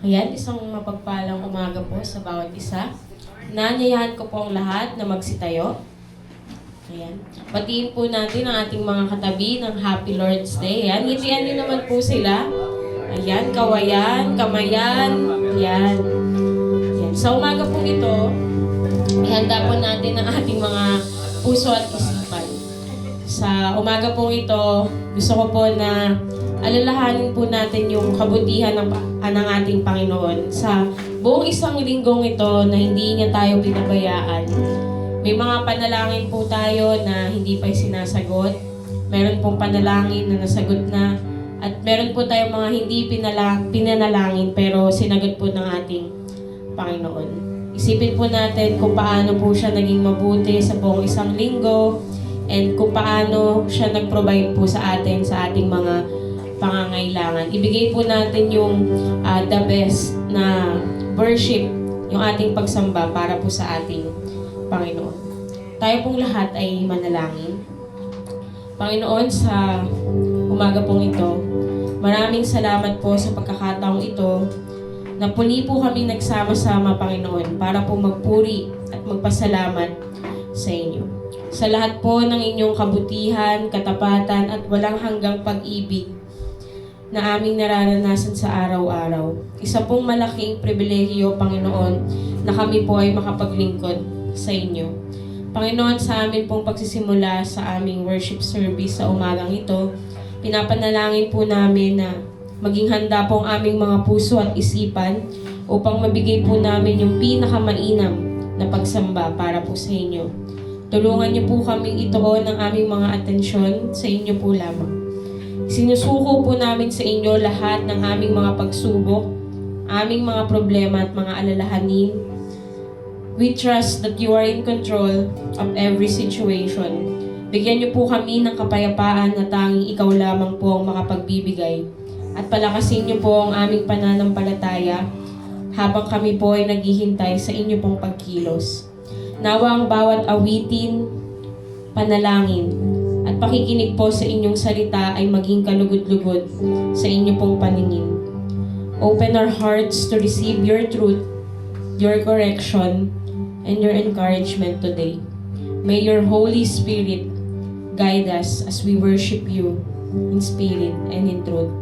Ayan, isang mapagpalang umaga po sa bawat isa. Nanyayahan ko po ang lahat na magsitayo. Ayan. Batiin po natin ang ating mga katabi ng Happy Lord's Day. Ayan, ngitian niyo naman po sila. Ayan, kawayan, kamayan. Ayan. Ayan. Sa umaga po ito, ihanda po natin ang ating mga puso at isipan. Sa umaga po ito, gusto ko po na alalahanin po natin yung kabutihan ng ating Panginoon sa buong isang linggong ito na hindi niya tayo binabayaan. May mga panalangin po tayo na hindi pa sinasagot. Meron pong panalangin na nasagot na. At meron po tayong mga hindi pinanalangin pero sinagot po ng ating Panginoon. Isipin po natin kung paano po siya naging mabuti sa buong isang linggo and kung paano siya nag-provide po sa atin sa ating mga pangangailangan. Ibigay po natin yung the best na worship, yung ating pagsamba para po sa ating Panginoon. Tayo pong lahat ay manalangin. Panginoon, sa umaga pong ito, maraming salamat po sa pagkakataong ito na puli po kami nagsama-sama, Panginoon, para po magpuri at magpasalamat sa inyo. Sa lahat po ng inyong kabutihan, katapatan at walang hanggang pag-ibig na aming nararanasan sa araw-araw. Isa pong malaking pribilehiyo, Panginoon, na kami po ay makapaglingkod sa inyo. Panginoon, sa amin pong pagsisimula sa aming worship service sa umagang ito, pinapanalangin po namin na maging handa po ang aming mga puso at isipan upang mabigay po namin yung pinakamainam na pagsamba para po sa inyo. Tulungan niyo po kaming ituon ang aming mga atensyon sa inyo po lamang. Sinusuko po namin sa inyo lahat ng aming mga pagsubok, aming mga problema at mga alalahanin. We trust that you are in control of every situation. Bigyan niyo po kami ng kapayapaan na tanging ikaw lamang po ang makapagbibigay. At palakasin niyo po ang aming pananampalataya habang kami po ay naghihintay sa inyo pong pagkilos. Nawa ang bawat awitin, panalangin, at pakikinig po sa inyong salita ay maging kalugod-lugod sa inyo pong paningin. Open our hearts to receive your truth, your correction, and your encouragement today. May your Holy Spirit guide us as we worship you in spirit and in truth.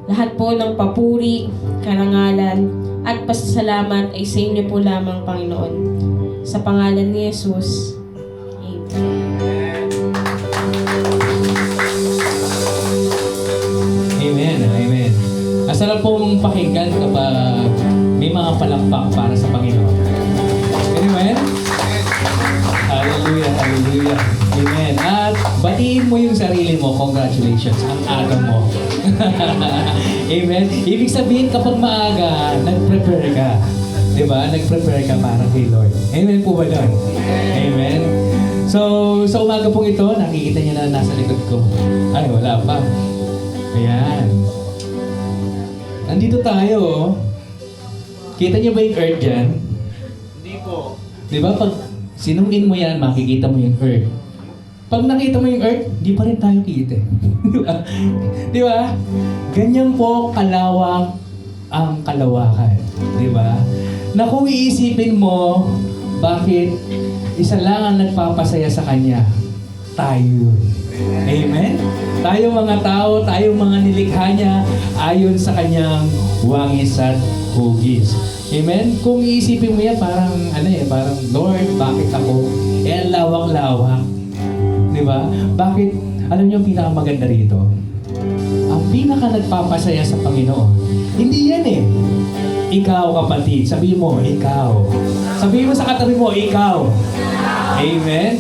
Lahat po ng papuri, karangalan, at pasasalamat ay sa inyo po lamang, Panginoon. Sa pangalan ni Jesus, Amen. Amen. Amen. Masarap pong pakinggan kapag may mga palakpak para sa Panginoon. Amen? Hallelujah, hallelujah. Amen. At batiin mo yung sarili mo. Congratulations. Ang aga mo. Amen. Ibig sabihin kapag maaga, nag-prepare ka. Diba? Nag-prepare ka para kay Lord. Amen po ba doon? Amen. So, sa umaga pong ito, nakikita niyo na nasa likod ko. Ay, wala pa. Ayan. Nandito tayo, oh. Kita niyo ba yung earth dyan? Hindi po. Di ba pag sinumin mo yan, makikita mo yung earth. Pag nakita mo yung earth, di pa rin tayo kita. Di ba? Di ba? Ganyan po kalawak ang kalawakan. Di ba? Na kung iisipin mo, bakit isa lang ang nagpapasaya sa Kanya? Tayo. Amen? Tayo mga tao, tayo mga nilikha niya ayon sa Kanyang wangis at hugis. Amen? Kung iisipin mo yan, parang, parang, Lord, bakit ako? Eh, ang lawak-lawak. Di ba? Bakit? Alam niyo ang pinakamaganda rito? Ang pinaka nagpapasaya sa Panginoon, hindi yan eh. Ikaw, kapatid. Sabihin mo, ikaw. Sabihin mo sa katabi mo, ikaw. Amen?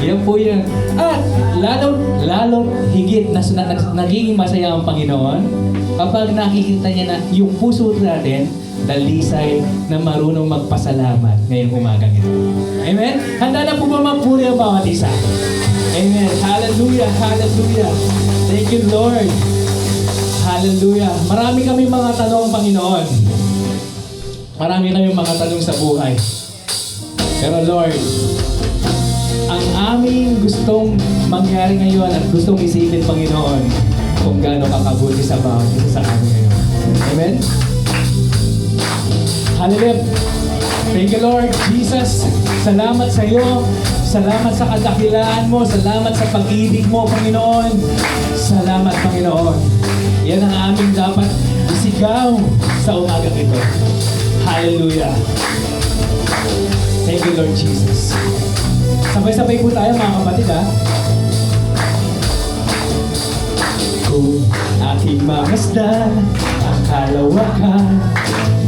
Yan po yan. At lalo higit na nagiging masaya ang Panginoon kapag nakikita niya na yung puso natin dalisay na marunong magpasalamat ngayong umagang ito. Amen? Handa na po ba magpuri ang bawat isa? Amen. Hallelujah. Hallelujah. Thank you, Lord. Hallelujah. Marami kami mga tanong, Panginoon. Marami kami mga tanong sa buhay. Pero Lord, ang aming gustong mangyari ngayon at gustong isipin, Panginoon, kung gaano kakabuti sa bawat isa sa amin ngayon. Amen? Hallelujah. Thank you, Lord Jesus. Salamat sa iyo. Salamat sa kadakilaan mo. Salamat sa pag-ibig mo, Panginoon. Salamat, Panginoon. Yan ang aming dapat isigaw sa umagang ito. Hallelujah. Thank you, Lord Jesus. Sabay-sabay po tayo, mga kapatid, ha? Kung aking mamasdan ang kalawakan,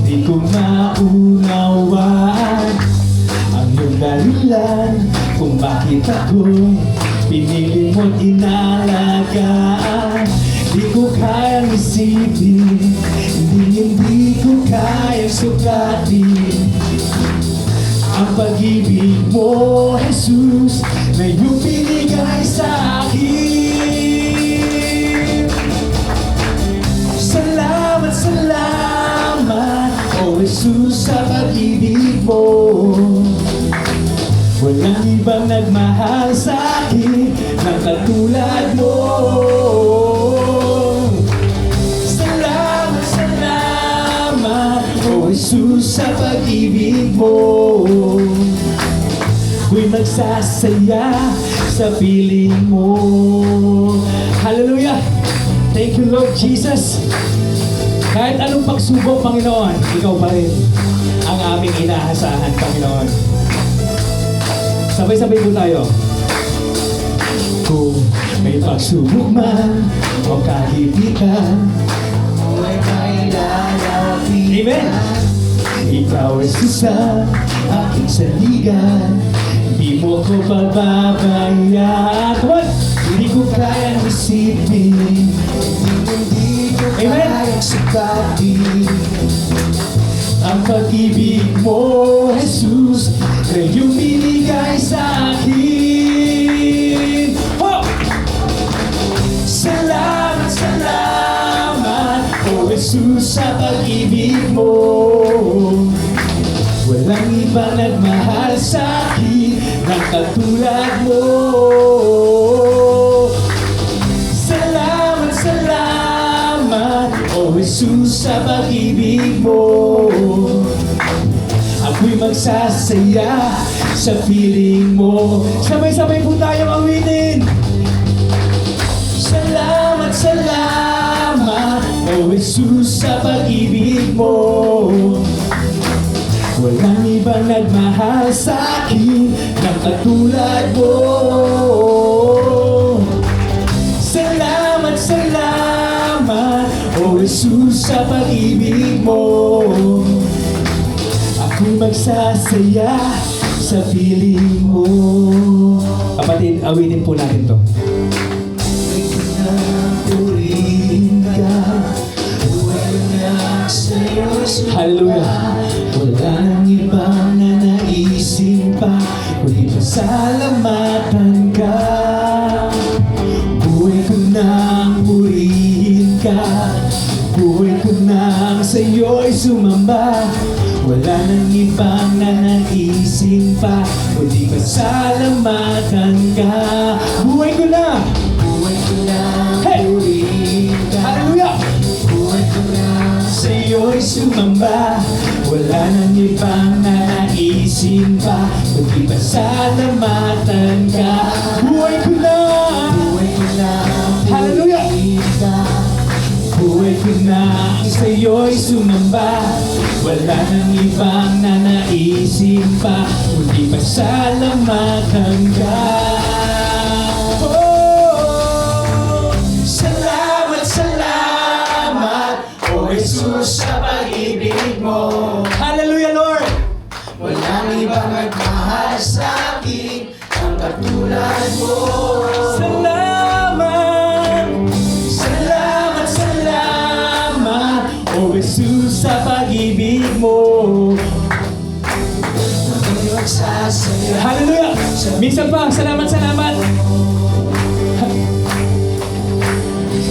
di ko maunawaan ang iyong dahilan kung bakit ako'y pinili mo't inalagaan. Di ko kayang isipin, hindi ko kayang sukatin ang pag-ibig mo, Jesus, na iyong binigay sa akin. Salamat, salamat, O Jesus, sa pag-ibig mo. Walang ibang nagmahal sa akin ng katulad mo. Salamat, salamat, O Jesus, sa pag-ibig mo. Ako'y magsasaya sa piling mo. Hallelujah! Thank you, Lord Jesus. Kahit anong pagsubok, Panginoon, ikaw pa rin ang aming inaasahan, Panginoon. Sabay-sabay po tayo. Kung may pagsubok man o kahibigan, Huwag mailalapit. Amen! Ikaw ay susa, aking saligan. Di mo ko pababayaan. Come on! Hindi ko kayang isipin, Hindi ko Amen. kayang sukatin ang pag-ibig mo, Jesus, na iyong binigay sa akin. Oh! Salamat, salamat, O Jesus, sa pag-ibig mo. Walang ibang nagmahal sa akin ng katulad mo. Salamat, salamat, O Jesus, sa pag-ibig mo. Ako'y magsasaya sa piling mo. Sabay-sabay po tayong awitin. Salamat, salamat, O Jesus, sa pag-ibig mo. Walang ibang nagmahal sa akin ng katulad mo. Salamat, salamat, O Jesus, sa pag-ibig mo. Ako'y magsasaya sa piling mo. Kapatid, awitin po natin to. Purihin ka. Huwag na sa'yo Hallelujah. Wala nang ibang nanaisin pa, kundi pasalamatan ka. Buhay ko nang purihin ka. Buhay ko nang sa'yo'y sumamba. Wala nang ibang nanaisin pa, kundi pasalamatan ka. Buhay ko na! Buhay ko nang purihin ka. Hallelujah! Buhay ko nang Sa'yo'y sumamba. Wala nang ibang nanaisin pa, kundi pasalamatan ka. Buhay ko na! Buhay ko nang Hallelujah! purihin ka. Buhay ko na sa'yo'y sumamba. Wala nang ibang nanaisin pa, kundi pasalamatan ka. Oh, salamat, salamat, O Jesus, sa pag-ibig mo. Hallelujah, Lord! Walang ibang nagmahal sa akin ang katulad mo. Salamat, salamat, salamat, O Jesus, sa pag-ibig mo. Ako'y magsasaya. Hallelujah! Minsan pa, salamat, salamat.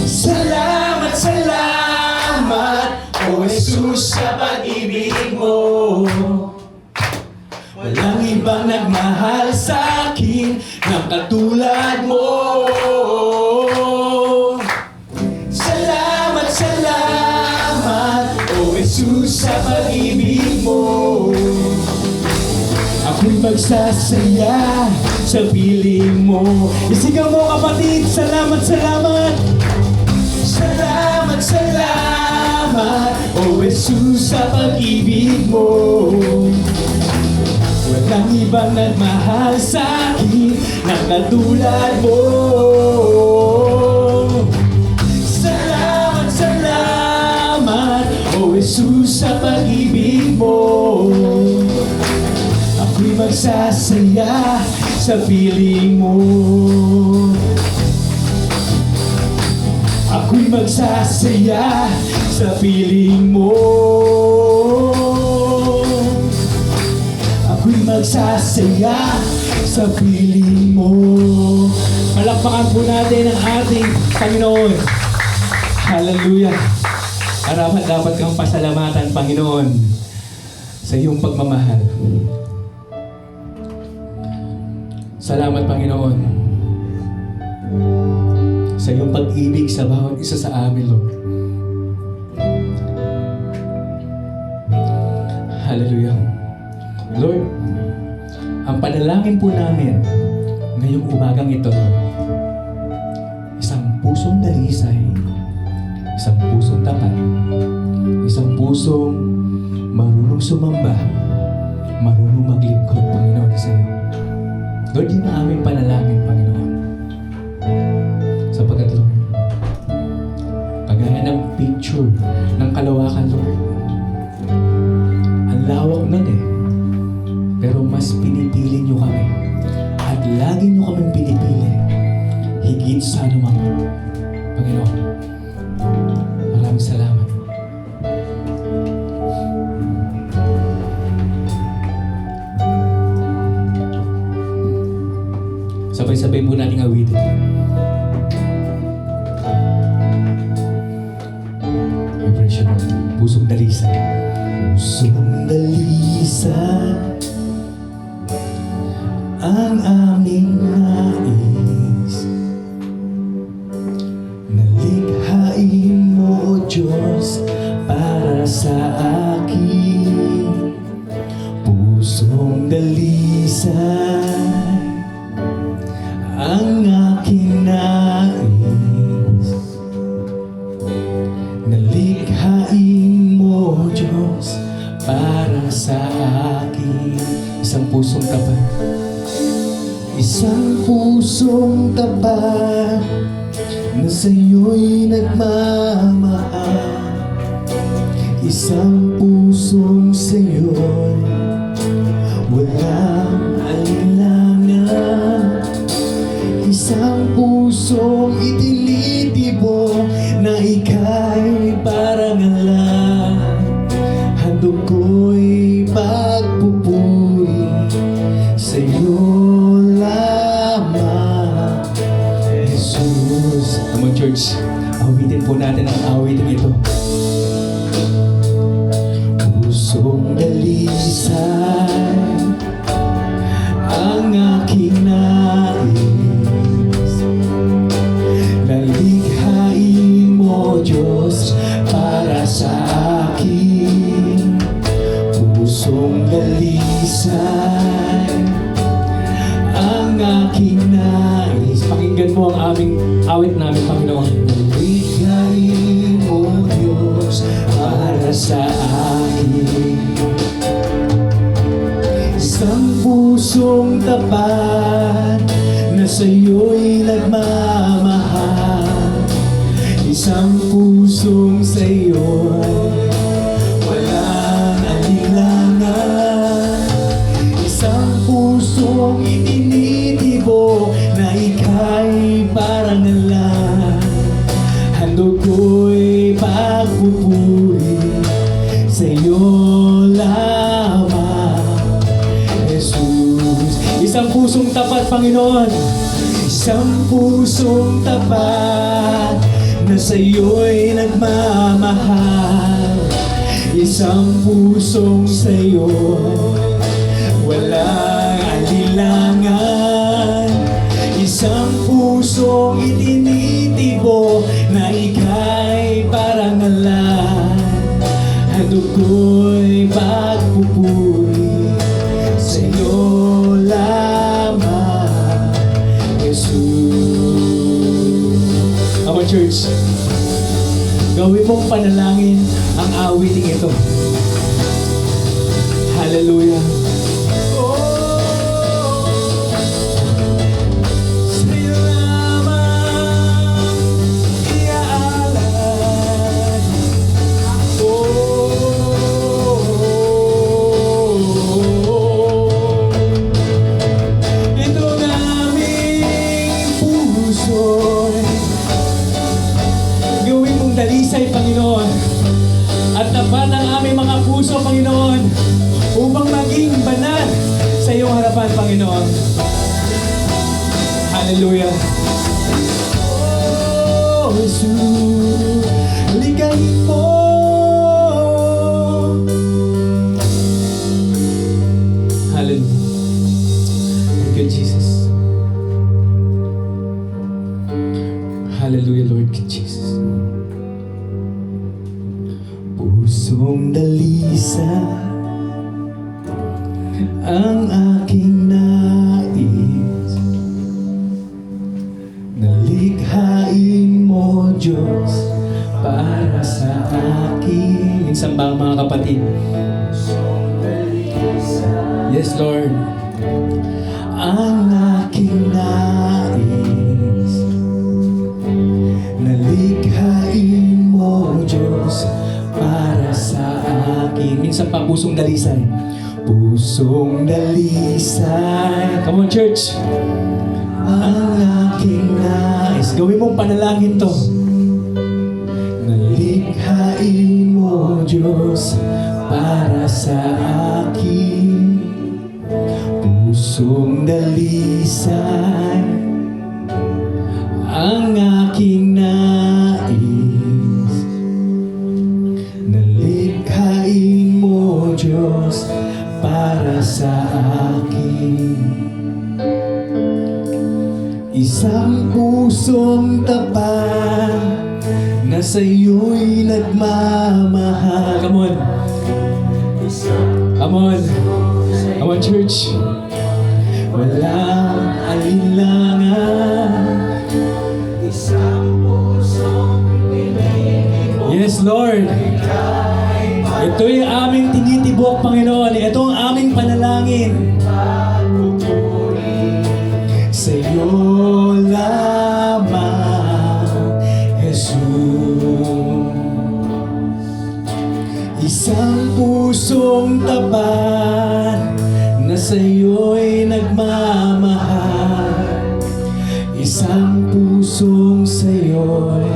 Salamat, salamat, O Jesus, sa pag-ibig mo. Walang ibang nagmahal sa akin ng katulad mo. Salamat, salamat, O Jesus, sa pag-ibig mo. Ako'y magsasaya sa piling mo. Isigaw mo kapatid, salamat, salamat. Salamat, salamat, O Jesus, sa pag-ibig mo. Walang ibang nagmahal sa'kin na katulad mo. Salamat, salamat, O Jesus, sa pag-ibig mo. Ako'y magsasaya sa piling mo. Ako'y magsasaya sa piling mo. Ako'y magsasaya sa piling mo. Palakpakan po natin ang ating Panginoon. Hallelujah. Dapat kang pasalamatan, Panginoon, sa iyong pagmamahal. Salamat, Panginoon, sa iyong pag-ibig sa bawat isa sa amin, Lord. Hallelujah. Lord, ang panalangin po namin ngayong umagang ito, Lord, isang pusong dalisay, isang pusong tapat, isang pusong marunong sumamba, marunong maglingkod, Panginoon, sa iyo. Lord, yun ang aming panalangin, Panginoon. Sapagkat, Lord, kagaya ng picture ng kalawakan, Lord, ang lawak nun pero mas pinipili niyo kami. At lagi niyo kaming pinipili. Higit sa anumang, Panginoon. Maraming salamat. Sabay-sabay po nating awitin. Vibration of pusong dalisay. Pusong dalisay ang aming nais. Nalikhain mo, O Diyos, para sa akin. Pusong dalisay ang aking nais. Nalikhain mo, O Diyos, para sa akin. Isang pusong tapat. Isang pusong tapat na sa'yo'y nagmamahal. Isang pusong sa'yo'y walang alinlangan. Isang pusong itinitibo na ika'y parang alam. Handog ko'y pagpupuri sa'yo lamang, Jesus. Come on, church. Awitin po natin ang awitin ito. Pusong dalisay ang aking nais. Nalikhain mo, Diyos, para sa akin. Pusong dalisay ang aking nais. Pakinggan mo ang aming awit namin, Panginoon. Nalikhain mo, Diyos, para sa akin. Isang pusong tapat na sa'yo'y nagmamahal. Isang pusong sa'yo'y walang alinlangan. Isang pusong itinitibo na ika'y parang alam. Handog ko'y pagpupuri sa'yo lamang, Jesus. Isang pusong tapat, Panginoon. Isang pusong tapat na sa'yo'y nagmamahal. Isang pusong sa'yo'y walang alinlangan. Isang pusong itinitibo na ika'y parang alam. Handog ko'y pagpupuri sa'yo lamang, Jesus. Come on, church. Gawin mong panalangin ang awiting ito. Hallelujah. Sa'yo lamang iaalay. Itong aming puso'y gawin mong dalisay, Panginoon, at tapat ang aming mga puso, Panginoon, upang maging banal sa iyong harapan, Panginoon. Hallelujah. Oh, Jesus, ligayin mo. Hallelujah. Thank you, Jesus. Hallelujah, Lord Jesus. Pusong dalisa ang aking nais, nalikhain mo, Diyos, para sa akin. Minsan ba, mga kapatid? Yes, Lord. Ang aking nais, nalikhain mo, Diyos, para sa akin. Minsan pa, pusong dalisay. Pusong dalisay. Come on, church. Ang aking nais. Gawin mong panalangin to. Nalikhain mo, Diyos, para sa akin. Pusong dalisay. Ang aking nais. Nalikhain mo, Diyos, para sa akin. Isang pusong tapat na sa'yo'y nagmamahal. Come on. Come on. Come on, church. Walang alinlangan. Yes, Lord. Ito yung aming tinitibok, Panginoon. Ito ang aming panalangin. Sa'yo lamang, Jesus. Isang pusong tapat na sa'yo'y nagmamahal. Isang pusong sa'yo'y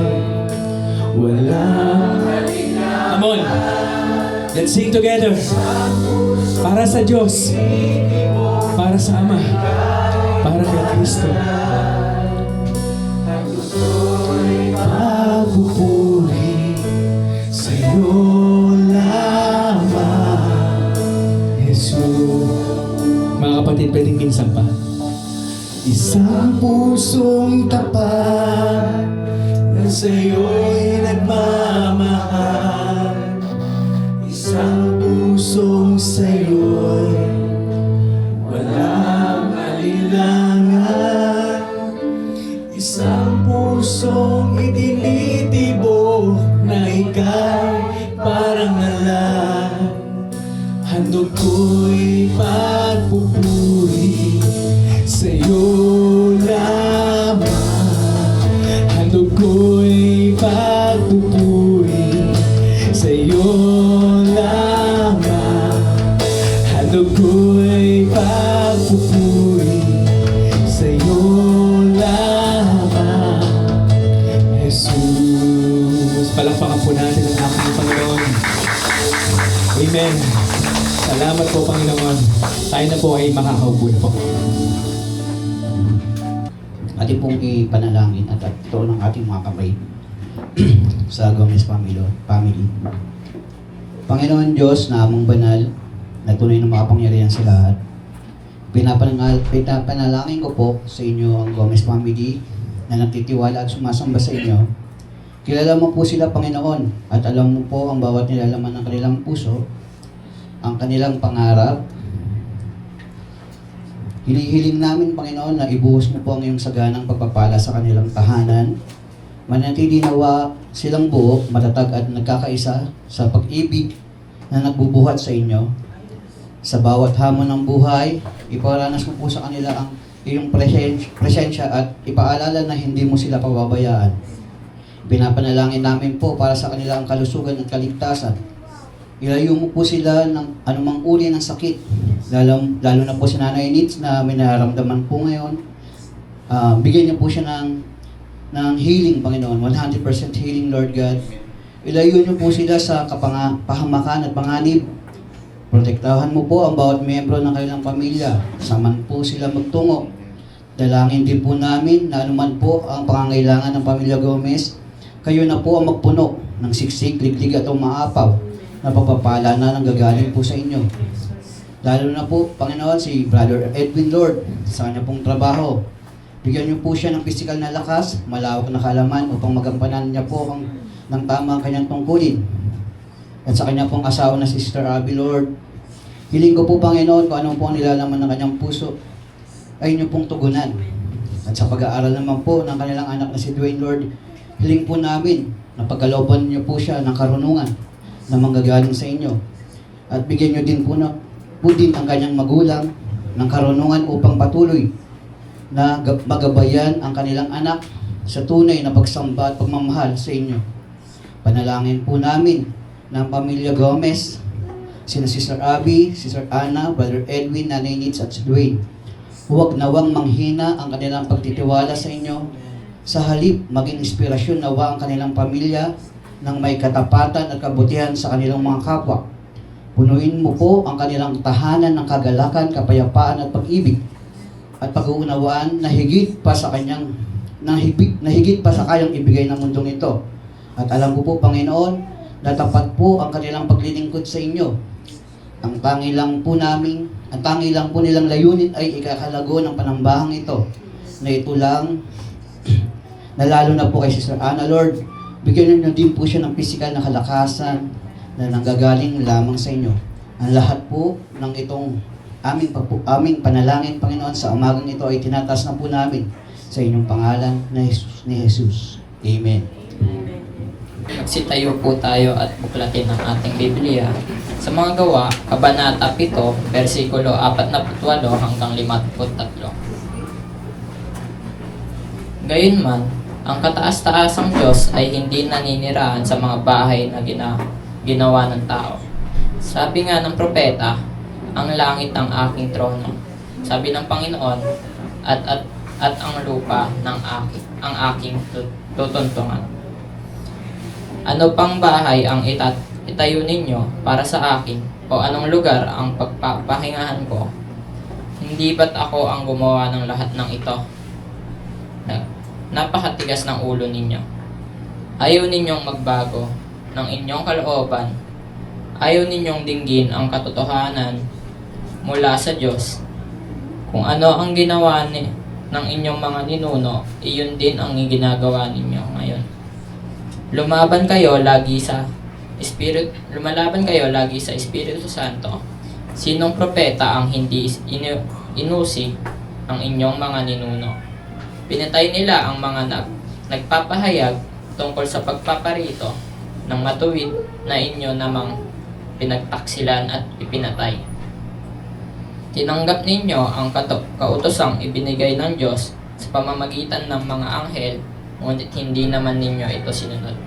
walang alinlangan. Come on. Let's sing together. Para sa Diyos, para sa Ama, para kay Kristo. Pagpupuri sa'yo lamang, Jesus. Mga kapatid, pwedeng minsan pa. Isang pusong tapat na sa'yo'y nagmamahal. Isang pusong sa'yo'y walang alinlangan. Isang pusong itinitibo na ika'y parang alam. Handog ko'y pagpupuri sa'yo lamang. Handog ko'y pagpupuri sa'yo lamang. Handog ko'y pagpupuri sa'yo lamang, Jesus. Palakpakan po natin ang aking Panginoon. Amen. Salamat po, Panginoon. Tayo na po ay makakaupo na po. Ating pong ipanalangin at ito ng ating mga kamay sa Gomez family. Panginoon Diyos na among banal, na tunay na makapangyarihan sa lahat, pinapanalangin ko po sa inyo ang Gomez family na nagtitiwala at sumasamba sa inyo Kilala mo po sila, Panginoon, at alam mo po ang bawat nilalaman ng kanilang puso, ang kanilang pangarap. Hinihiling namin, Panginoon, na ibuhos mo po ang iyong saganang pagpapala sa kanilang tahanan. Manatili nawa silang buo, matatag at nagkakaisa sa pag-ibig na nagbubuhat sa inyo. Sa bawat hamon ng buhay, iparanas mo po sa kanila ang iyong presensya at ipaalala na hindi mo sila pababayaan. Pinapanalangin namin po para sa kanila ang kalusugan at kaligtasan. Ilayo mo po sila ng anumang uri ng sakit, lalo na po si Nanay Nitz na may nararamdaman po ngayon. Bigyan niyo po siya ng healing, Panginoon, 100% healing, Lord God. Ilayo niyo po sila sa pahamakan at panganib. Protektahan mo po ang bawat miyembro ng kanilang pamilya. Saman po sila magtungo. Dalangin din po namin na anuman po ang pangangailangan ng pamilya Gomez, kayo na po ang magpuno ng siksik, liglig at umaapaw na pagpapala na nanggagaling po sa inyo. Lalo na po, Panginoon, si Brother Edwin, Lord, sa kanya pong trabaho. Bigyan niyo po siya ng physical na lakas, malawak na kaalaman upang magampanan niya po ng tama ang kanyang tungkulin. At sa kanya pong asawa na si Sister Abby, Lord, hiling ko po, Panginoon, kung anong po ang nilalaman ng kanyang puso, ay niyo pong tugunan. At sa pag-aaral naman po ng kanilang anak na si Dwayne, Lord, hiling po namin na pagkalooban niyo po siya ng karunungan na manggagaling sa inyo. At bigyan niyo din po din ang kanyang magulang ng karunungan upang patuloy na magabayan ang kanilang anak sa tunay na pagsamba at pagmamahal sa inyo. Panalangin po namin ng pamilya Gomez, sina Sister Abby, Sister Anna, Brother Edwin, Nanay Nitz at si Dwayne. Huwag nawang manghina ang kanilang pagtitiwala sa inyo. Sa halip, maging inspirasyon nawa ang kanilang pamilya ng may katapatan at kabutihan sa kanilang mga kapwa. Punuin mo po ang kanilang tahanan ng kagalakan, kapayapaan at pag-ibig at pag-uunawaan na higit pa sa kayang ibigay ng mundong ito. At alam ko po, Panginoon, na tapat po ang kanilang paglilingkod sa inyo. Ang tangi lang po nilang layunin ay ikakalago ng panambahang ito. Na ito lang, na lalo na po kay Sister Anna, Lord, bigyan niyo din po siya ng pisikal na kalakasan na nanggagaling lamang sa inyo. Ang lahat po ng itong aming panalangin, Panginoon, sa umagang ito ay tinatas na po namin sa inyong pangalan na ni Jesus. Amen. Magsitayo po tayo at buklatin ang ating Biblia sa mga gawa, Kabanata 7, versikulo 48 hanggang 53. Gayunman, ang kataas-taasang Diyos ay hindi naninirahan sa mga bahay na ginawa ng tao. Sabi nga ng propeta, ang langit ang aking trono. Sabi ng Panginoon, at ang lupa ang aking tutuntungan. Ano pang bahay ang itayo ninyo para sa akin, o anong lugar ang pagpapahingahan ko? Hindi ba't ako ang gumawa ng lahat ng ito? Napakatigas ng ulo ninyo. Ayaw ninyong magbago ng inyong kalooban. Ayaw ninyong dinggin ang katotohanan mula sa Diyos. Kung ano ang ginawa ng inyong mga ninuno, iyon din ang ginagawa ninyo ngayon. Lumalaban kayo lagi sa Espiritu Santo. Sinong propeta ang hindi inusig ang inyong mga ninuno? Pinatay nila ang mga nagpapahayag tungkol sa pagpaparito ng matuwid na inyo namang pinagtaksilan at ipinatay. Tinanggap ninyo ang kautosang ibinigay ng Diyos sa pamamagitan ng mga anghel, ngunit hindi naman ninyo ito sinunod.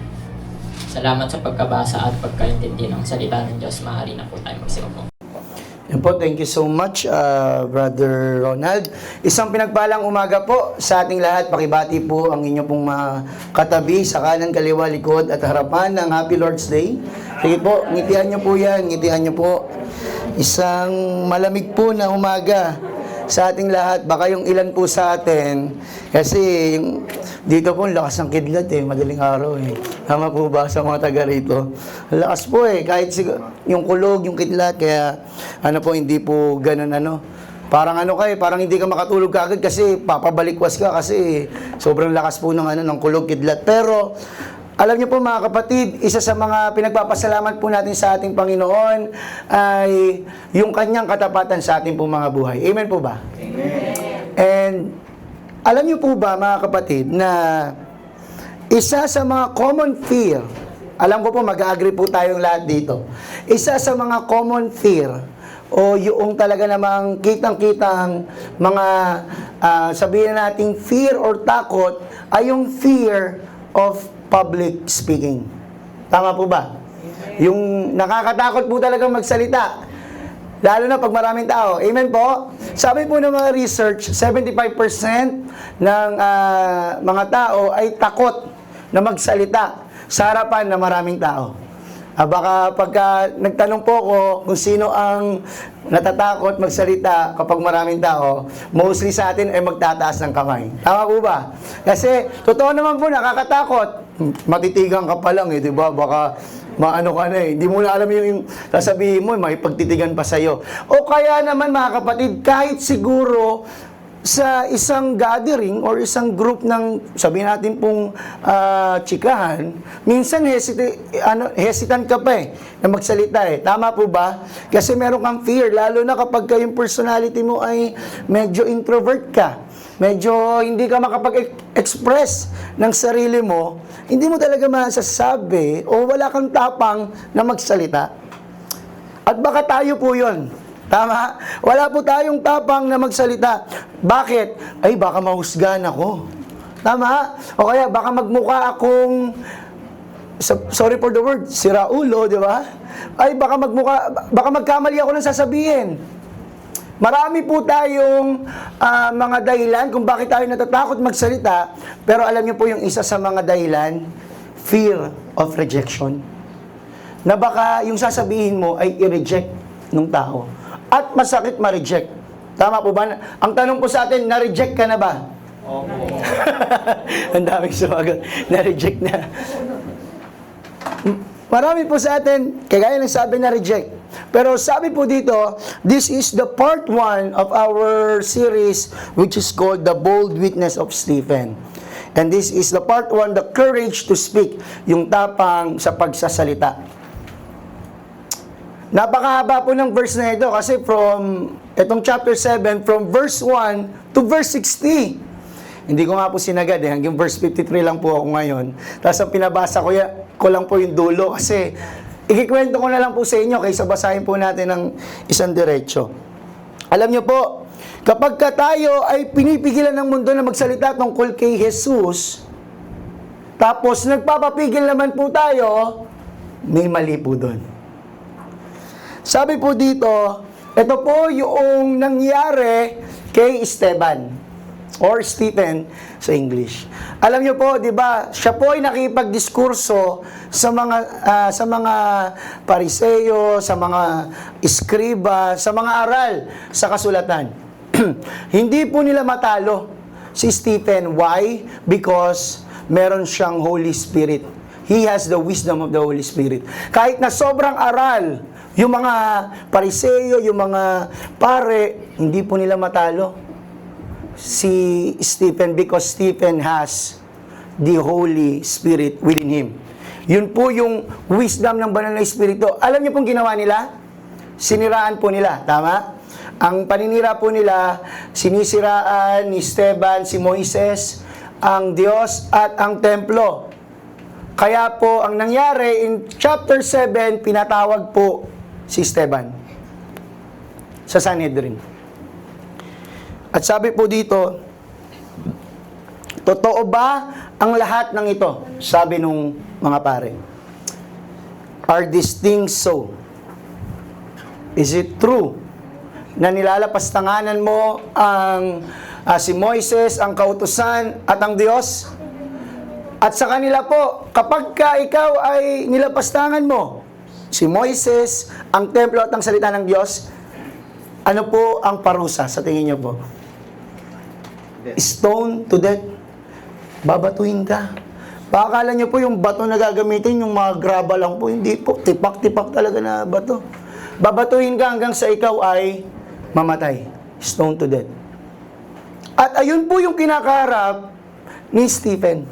Salamat sa pagkabasa at pagkaintindi ng salita ng Diyos. Maaari na po tayo magsimupo. Yan po, thank you so much, Brother Ronald. Isang pinagpalang umaga po sa ating lahat. Pakibati po ang inyo pong mga katabi sa kanan, kaliwa, likod at harapan ng Happy Lord's Day. Sige po, ngitian nyo po yan, ngitian nyo po. Isang malamig po na umaga sa ating lahat. Baka yung ilan po sa atin, kasi dito po lakas ng kidlat madaling araw Tama po ba sa mga taga rito? Lakas po kahit yung kulog, yung kidlat, kaya hindi po ganun Parang parang hindi ka makatulog kaagad kasi papabalikwas ka kasi sobrang lakas po ng kulog, kidlat. Pero Alam niyo po mga kapatid, isa sa mga pinagpapasalamat po natin sa ating Panginoon ay yung kanyang katapatan sa ating pong mga buhay. Amen po ba? Amen. And alam niyo po ba mga kapatid na isa sa mga common fear, alam ko po mag-agree po tayong lahat dito, isa sa mga common fear o yung talaga namang kitang-kitang mga sabihin nating fear or takot ay yung fear of public speaking. Tama po ba? Yung nakakatakot po talaga magsalita. Lalo na pag maraming tao. Amen po? Sabi po ng mga research, 75% ng mga tao ay takot na magsalita sa harapan ng maraming tao. Baka pagka nagtanong po ko kung sino ang natatakot magsalita kapag maraming tao, mostly sa atin ay magtataas ng kamay. Tama po ba? Kasi, totoo naman po, nakakatakot. Matitigan ka pa lang eh, di ba? Baka maano ka na eh. Hindi mo na alam yung sasabihin mo, may pagtitigan pa sa'yo. O kaya naman mga kapatid, kahit siguro sa isang gathering or isang group ng, sabihin natin pong chikahan, minsan hesitant ka pa eh, na magsalita eh. Tama po ba? Kasi meron kang fear, lalo na kapag yung personality mo ay medyo introvert ka, medyo hindi ka makapag-express ng sarili mo, hindi mo talaga masasabi o wala kang tapang na magsalita. At baka tayo po yun. Tama? Wala po tayong tapang na magsalita. Bakit? Ay, baka mahusgahan ako. Tama? O kaya, baka magmukha akong, sorry for the word, siraulo, di ba? Ay, baka magkamali ako ng sasabihin. Marami po tayong mga dahilan kung bakit tayo natatakot magsalita, pero alam niyo po yung isa sa mga dahilan, fear of rejection. Na baka yung sasabihin mo ay i-reject ng tao. At masakit ma-reject. Tama po ba? Ang tanong po sa atin, na-reject ka na ba? Opo. Ang daming sumagot. Na-reject na. Marami po sa atin, kagaya ng sabi na-reject. Pero sabi po dito, this is the part 1 of our series which is called The Bold Witness of Stephen. And this is the part 1, the courage to speak, yung tapang sa pagsasalita. Napakahaba po ng verse na ito kasi from itong chapter 7, from verse 1 to verse 60. Hindi ko nga po sinagad hanggang verse 53 lang po ako ngayon. Tapos ang pinabasa ko lang po yung dulo kasi ikikwento ko na lang po sa inyo kaysa basahin po natin ng isang diretso. Alam niyo po, kapag tayo ay pinipigilan ng mundo na magsalita tungkol kay Jesus, tapos nagpapapigil naman po tayo, may mali po doon. Sabi po dito, ito po yung nangyari kay Esteban or Stephen sa English. Alam niyo po, 'di ba? Siya po ay nakipagdiskurso sa mga Pariseo, sa mga iskriba, sa mga aral sa kasulatan. Hindi po nila matalo si Stephen. Why? Because meron siyang Holy Spirit. He has the wisdom of the Holy Spirit. Kahit na sobrang aral yung mga Pariseo, yung mga pare, hindi po nila matalo si Stephen because Stephen has the Holy Spirit within him. Yun po yung wisdom ng banal na Espiritu. Alam niyo pong ginawa nila? Siniraan po nila, tama? Ang paninira po nila, sinisiraan ni Esteban, si Moises, ang Diyos at ang templo. Kaya po, ang nangyari, in chapter 7, pinatawag po si Esteban sa Sanhedrin. At sabi po dito, totoo ba ang lahat ng ito? Sabi nung mga pare. Are these things so? Is it true na nilalapastanganan mo ang si Moises, ang kautusan at ang Diyos? At sa kanila po, kapag ikaw ay nilapastangan mo si Moises, ang templo at ang salita ng Diyos, ano po ang parusa sa tingin niyo po? Stone to death. Babatuhin ka. Baka akala niyo po yung bato na gagamitin, yung mga graba lang po. Hindi po. Tipak-tipak talaga na bato. Babatuhin ka hanggang sa ikaw ay mamatay. Stone to death. At ayun po yung kinakaharap ni Stephen.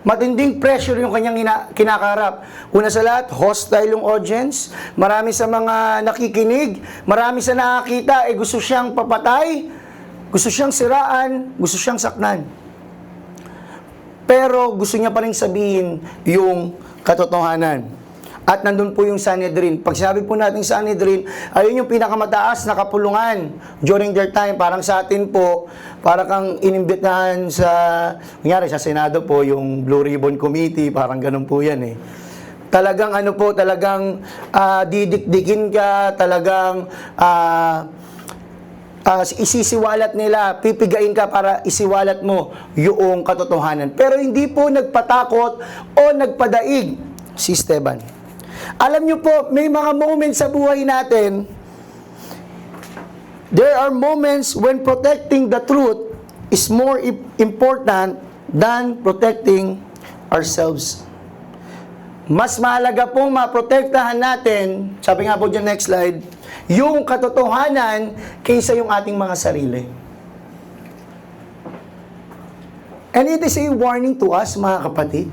Matinding pressure yung kanyang kinakarap. Una sa lahat, hostile yung audience. Marami sa mga nakikinig, marami sa nakakita, gusto siyang papatay, gusto siyang siraan, gusto siyang saknan. Pero gusto niya pa rin sabihin yung katotohanan. At nandun po yung Sanhedrin. Pag sinabi po natin Sanhedrin, ayun yung pinakamataas na kapulungan during their time. Parang sa atin po, parang kang inimbitahan sa, kunyari sa Senado po, yung Blue Ribbon Committee, parang ganun po yan eh. Talagang ano po, talagang didikdikin ka, talagang isisiwalat nila, pipigain ka para isiwalat mo yung katotohanan. Pero hindi po nagpatakot o nagpadaig si Esteban. Alam nyo po, may mga moments sa buhay natin, there are moments when protecting the truth is more important than protecting ourselves. Mas mahalaga pong maprotektahan natin, sabi nga po dyan, next slide, yung katotohanan kaysa yung ating mga sarili. And it is a warning to us, mga kapatid.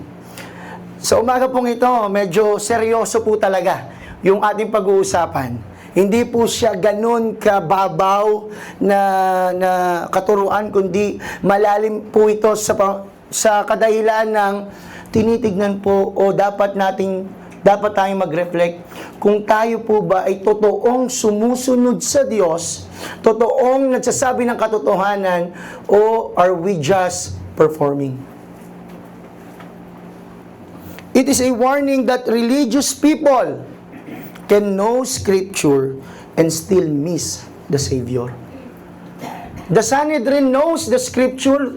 Sa umaga pong ito, medyo seryoso po talaga yung ating pag-uusapan. Hindi po siya ganun kababaw na katuruan, kundi malalim po ito sa kadahilan ng tinitignan po o dapat tayong mag-reflect kung tayo po ba ay totoong sumusunod sa Diyos, totoong nagsasabi ng katotohanan, o are we just performing? It is a warning that religious people can know Scripture and still miss the Savior. The Sanhedrin knows the Scripture.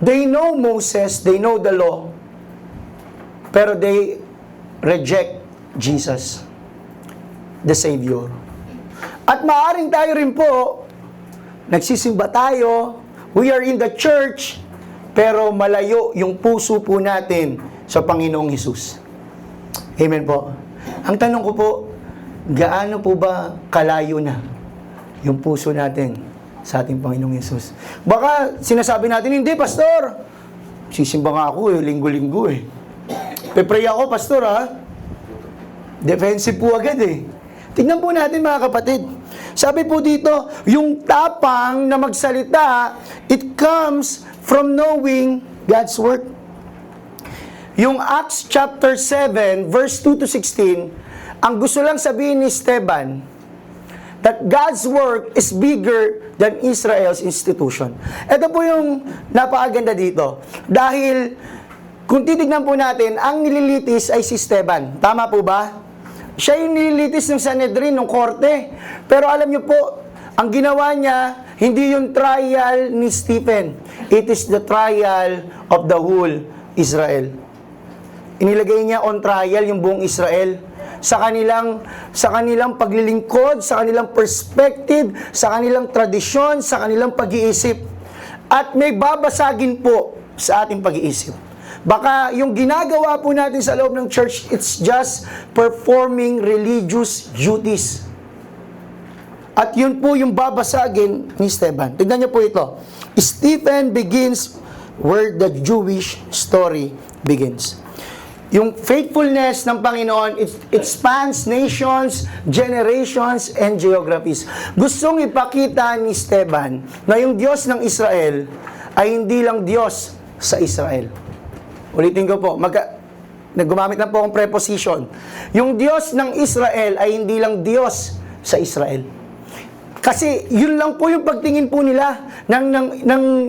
They know Moses, they know the law, pero they reject Jesus, the Savior. At maaring tayo rin po, nagsisimba tayo, we are in the church, pero malayo yung puso po natin sa Panginoong Hesus. Amen po. Ang tanong ko po, gaano po ba kalayo na yung puso natin sa ating Panginoong Hesus? Baka sinasabi natin, hindi, Pastor. Sisimba nga ako linggo-linggo eh. Pe-pray ako, Pastor ha. Defensive po agad eh. Tingnan po natin mga kapatid. Sabi po dito, yung tapang na magsalita, it comes from knowing God's Word. Yung Acts chapter 7, verse 2 to 16, ang gusto lang sabihin ni Esteban, that God's work is bigger than Israel's institution. Ito po yung napakaganda dito. Dahil, kung titignan po natin, ang nililitis ay si Esteban. Tama po ba? Siya yung nililitis ng Sanhedrin, ng korte. Pero alam niyo po, ang ginawa niya, hindi yung trial ni Stephen. It is the trial of the whole Israel. Inilagay niya on trial yung buong Israel sa kanilang paglilingkod, sa kanilang perspective, sa kanilang tradisyon, sa kanilang pag-iisip. At may babasagin po sa ating pag-iisip. Baka yung ginagawa po natin sa loob ng church, it's just performing religious duties. At yun po yung babasagin ni Esteban. Tignan niyo po ito. Stephen begins where the Jewish story begins. Yung faithfulness ng Panginoon, it spans nations, generations, and geographies. Gustong ipakita ni Esteban na yung Diyos ng Israel ay hindi lang Diyos sa Israel. Ulitin ko po, gumamit na po akong preposition. Yung Diyos ng Israel ay hindi lang Diyos sa Israel. Kasi yun lang po yung pagtingin po nila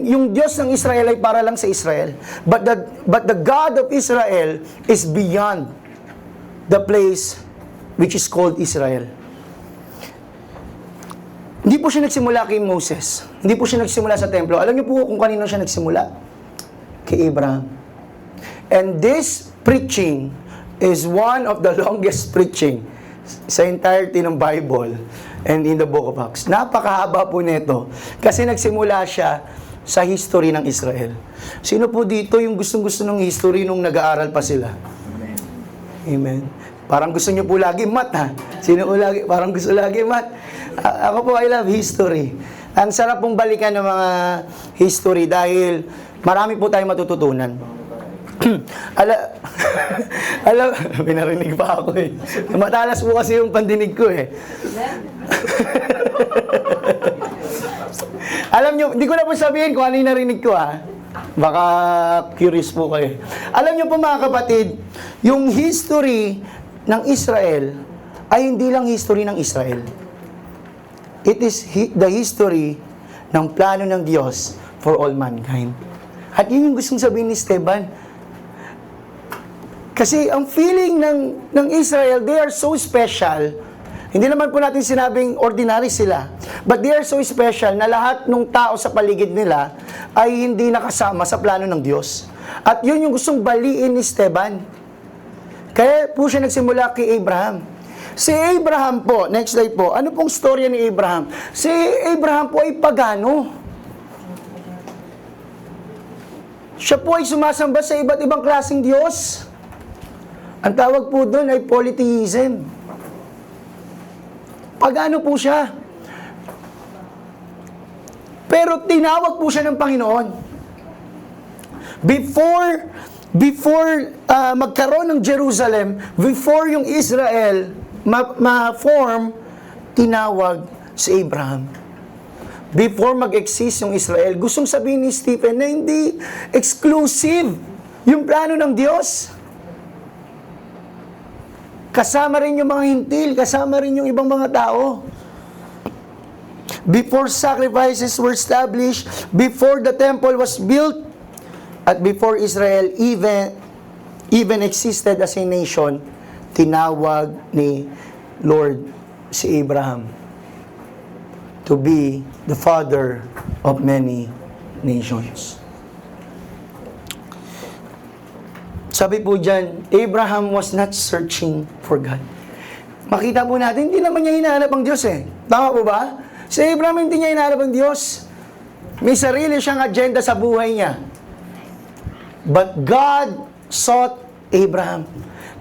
yung Diyos ng Israel ay para lang sa Israel. But the God of Israel is beyond the place which is called Israel. Hindi po siya nagsimula kay Moses. Hindi po siya nagsimula sa templo. Alam niyo po kung kanino siya nagsimula? Kay Abraham. And this preaching is one of the longest preaching sa entirety ng Bible and in the book of Acts. Napakahaba po nito. Kasi nagsimula siya sa history ng Israel. Sino po dito yung gustong-gusto ng history nung nag-aaral pa sila? Amen. Parang gusto nyo po lagi math ha? Sino po lagi? Parang gusto lagi math? Ako po, I love history. Ang sarap pong balikan ng mga history dahil marami po tayong matututunan. Alam, pinarinig pa ako eh. Matalas po kasi yung pandinig ko eh. Alam nyo, di ko na po sabihin kung ano yung narinig ko ha. Baka curious po kayo. Alam nyo po mga kapatid, yung history ng Israel ay hindi lang history ng Israel. It is the history ng plano ng Diyos for all mankind. At yun yung gustong sabihin ni Esteban. Kasi ang feeling ng Israel, they are so special. Hindi naman po natin sinabing ordinary sila. But they are so special na lahat ng tao sa paligid nila ay hindi nakasama sa plano ng Diyos. At yun yung gustong baliin ni Esteban. Kaya po siya nagsimula kay Abraham. Si Abraham po, next slide po, ano pong storya ni Abraham? Si Abraham po ay pagano. Siya po ay sumasamba sa iba't ibang klaseng Diyos. Ang tawag po doon ay polytheism. Pagano po siya. Pero tinawag po siya ng Panginoon. Before magkaroon ng Jerusalem, before yung Israel ma-form, tinawag si Abraham. Before mag-exist yung Israel, gustong sabihin ni Stephen na hindi exclusive yung plano ng Diyos. Kasama rin yung mga hintil, kasama rin yung ibang mga tao. Before sacrifices were established, before the temple was built, at before Israel even existed as a nation, tinawag ni Lord si Abraham to be the father of many nations. Sabi po dyan, Abraham was not searching for God. Makita po natin, hindi naman niya hinahanap ang Diyos eh. Tama po ba? Si Abraham hindi niya hinahanap ang Diyos. May sarili siyang agenda sa buhay niya. But God sought Abraham.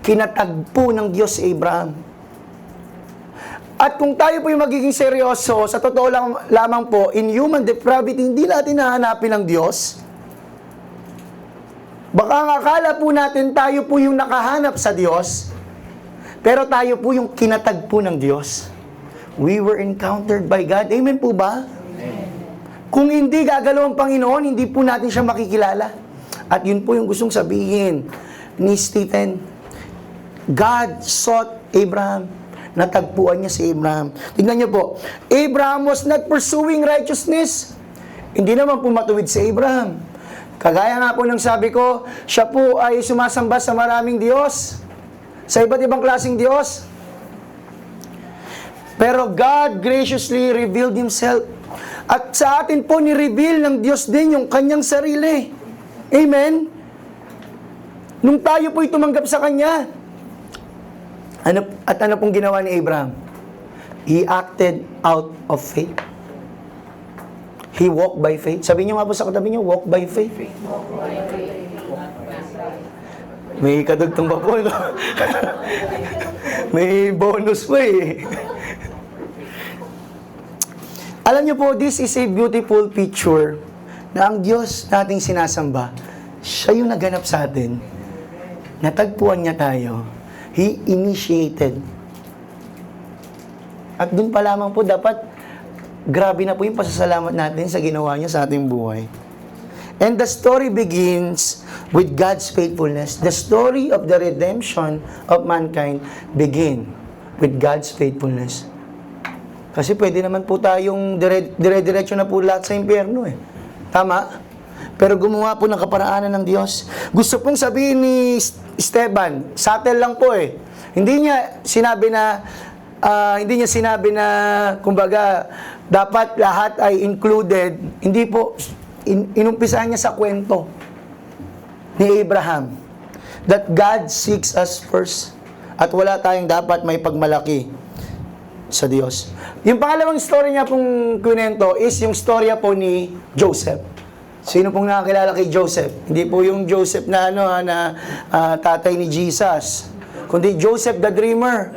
Kinatagpo ng Diyos si Abraham. At kung tayo po yung magiging seryoso, sa totoo lamang po, in human depravity, hindi natin nahanapin ang Diyos. Baka ang akala po natin tayo po yung nakahanap sa Diyos, pero tayo po yung kinatagpo ng Diyos. We were encountered by God. Amen po ba? Kung hindi gagalaw ang Panginoon, hindi po natin siya makikilala. At yun po yung gustong sabihin ni Stephen. God sought Abraham. Natagpuan niya si Abraham. Tingnan niyo po, Abraham was not pursuing righteousness. Hindi naman po matuwid si Abraham. Kagaya nga po ng sabi ko, siya po ay sumasamba sa maraming Diyos, sa iba't ibang klaseng Diyos. Pero God graciously revealed Himself. At sa atin po, ni-reveal ng Diyos din yung kanyang sarili. Amen? Nung tayo po'y tumanggap sa Kanya, ano pong ginawa ni Abraham? He acted out of faith. He walked by faith. Sabi niyo nga po sa katabi niyo, walk by faith. May kadugtong pa po, no? May bonus pa eh. Alam niyo po, this is a beautiful picture na ang Diyos nating sinasamba, siya yung naganap sa atin. Natagpuan niya tayo. He initiated. At dun pa lamang po dapat grabe na po yung pasasalamat natin sa ginawa niya sa ating buhay. And the story begins with God's faithfulness. The story of the redemption of mankind begin with God's faithfulness. Kasi pwede naman po tayong dire-diretso na po lahat sa impyerno eh. Tama? Pero gumawa po ng kaparaanan ng Diyos. Gusto pong sabihin ni Esteban, subtle lang po eh. Hindi niya sinabi na kumbaga dapat lahat ay included. Hindi po inumpisahan niya sa kwento ni Abraham that God seeks us first at wala tayong dapat may pagmalaki sa Diyos. Yung pangalawang story niya pong kwento is yung storya po ni Joseph. Sino pong nakakilala kay Joseph? Hindi po yung Joseph na tatay ni Jesus, kundi Joseph the Dreamer.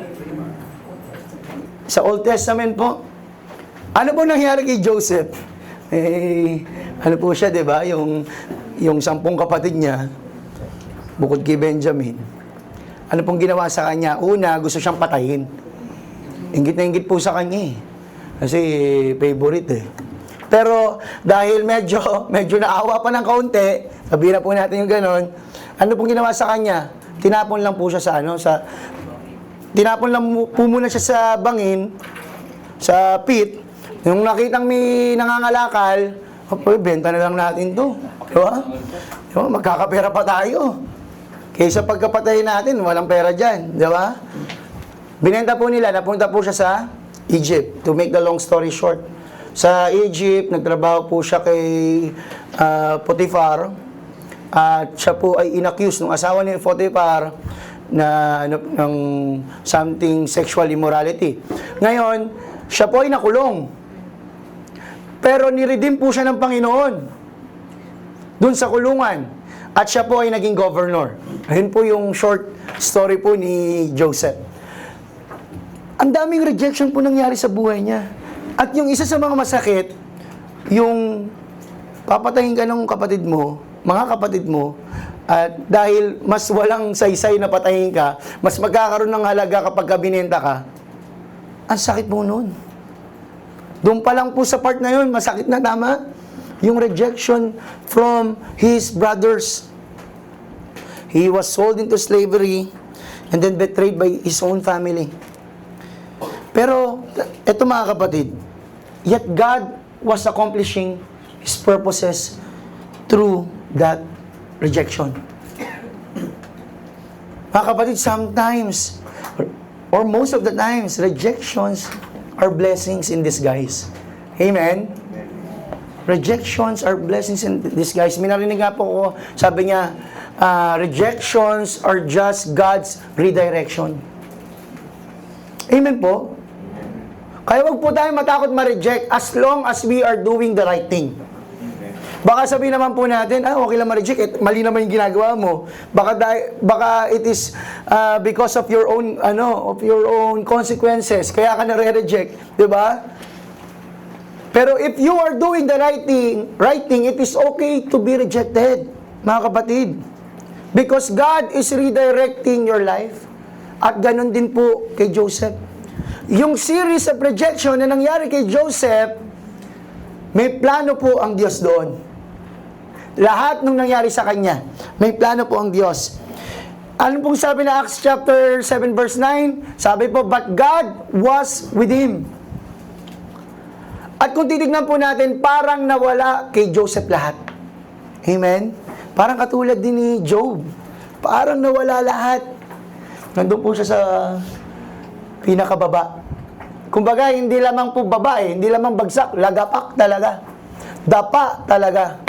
Sa Old Testament po. Ano po nangyari kay Joseph? Ano po siya, 'di ba? Yung 10 kapatid niya, bukod kay Benjamin, ano pong ginawa sa kanya? Una, gusto siyang patayin. Inggit na inggit po sa kanya eh. Kasi favorite eh. Pero dahil medyo naawa pa ng kaunti, sabihin na po natin yung ganon, ano pong ginawa sa kanya? Tinapon lang po siya tinapon lang po muna siya sa bangin, sa pit. Nung nakitang may nangangalakal, benta na lang natin to. Diba? Diba? Magkakapera pa tayo. Kaysa pagkapatayin natin, walang pera dyan. Diba? Binenta po nila, napunta po siya sa Egypt. To make the long story short. Sa Egypt, nagtrabaho po siya kay Potiphar. At siya po ay inaccuse ng asawa ni Potiphar na ng something sexual immorality. Ngayon, siya po ay nakulong. Pero niredeem po siya ng Panginoon dun sa kulungan. At siya po ay naging governor. Ayun po yung short story po ni Joseph. Ang daming rejection po nangyari sa buhay niya. At yung isa sa mga masakit, yung papatayin ka ng kapatid mo, mga kapatid mo, at dahil mas walang saysay na patayin ka, mas magkakaroon ng halaga kapag binenta ka, ang sakit mo nun. Doon pa lang po sa part na yun, masakit na, tama? Yung rejection from his brothers. He was sold into slavery and then betrayed by his own family. Pero, eto mga kapatid, yet God was accomplishing His purposes through that rejection. Mga kapatid, sometimes, or most of the times, rejections are blessings in disguise. Amen? Rejections are blessings in disguise. Minarinig nga po ko, sabi niya, rejections are just God's redirection. Amen po? Kaya wag po tayo matakot ma-reject as long as we are doing the right thing. Baka sabihin naman po natin, okay lang ma-reject, mali naman yung ginagawa mo. Baka it is because of your own consequences, kaya ka na-reject, 'di ba? Pero if you are doing the right thing, it is okay to be rejected, mga kapatid. Because God is redirecting your life. At ganun din po kay Joseph. Yung series of rejection na nangyari kay Joseph, may plano po ang Diyos doon. Lahat nung nangyari sa kanya, may plano po ang Diyos. Ano pong sabi na Acts chapter 7 verse 9? Sabi po, but God was with him. At kung titignan po natin, parang nawala kay Joseph lahat. Amen? Parang katulad din ni Job. Parang nawala lahat. Nandun po siya sa pinakababa. Kumbaga, hindi lamang po baba hindi lamang bagsak, lagapak talaga. Dapa talaga.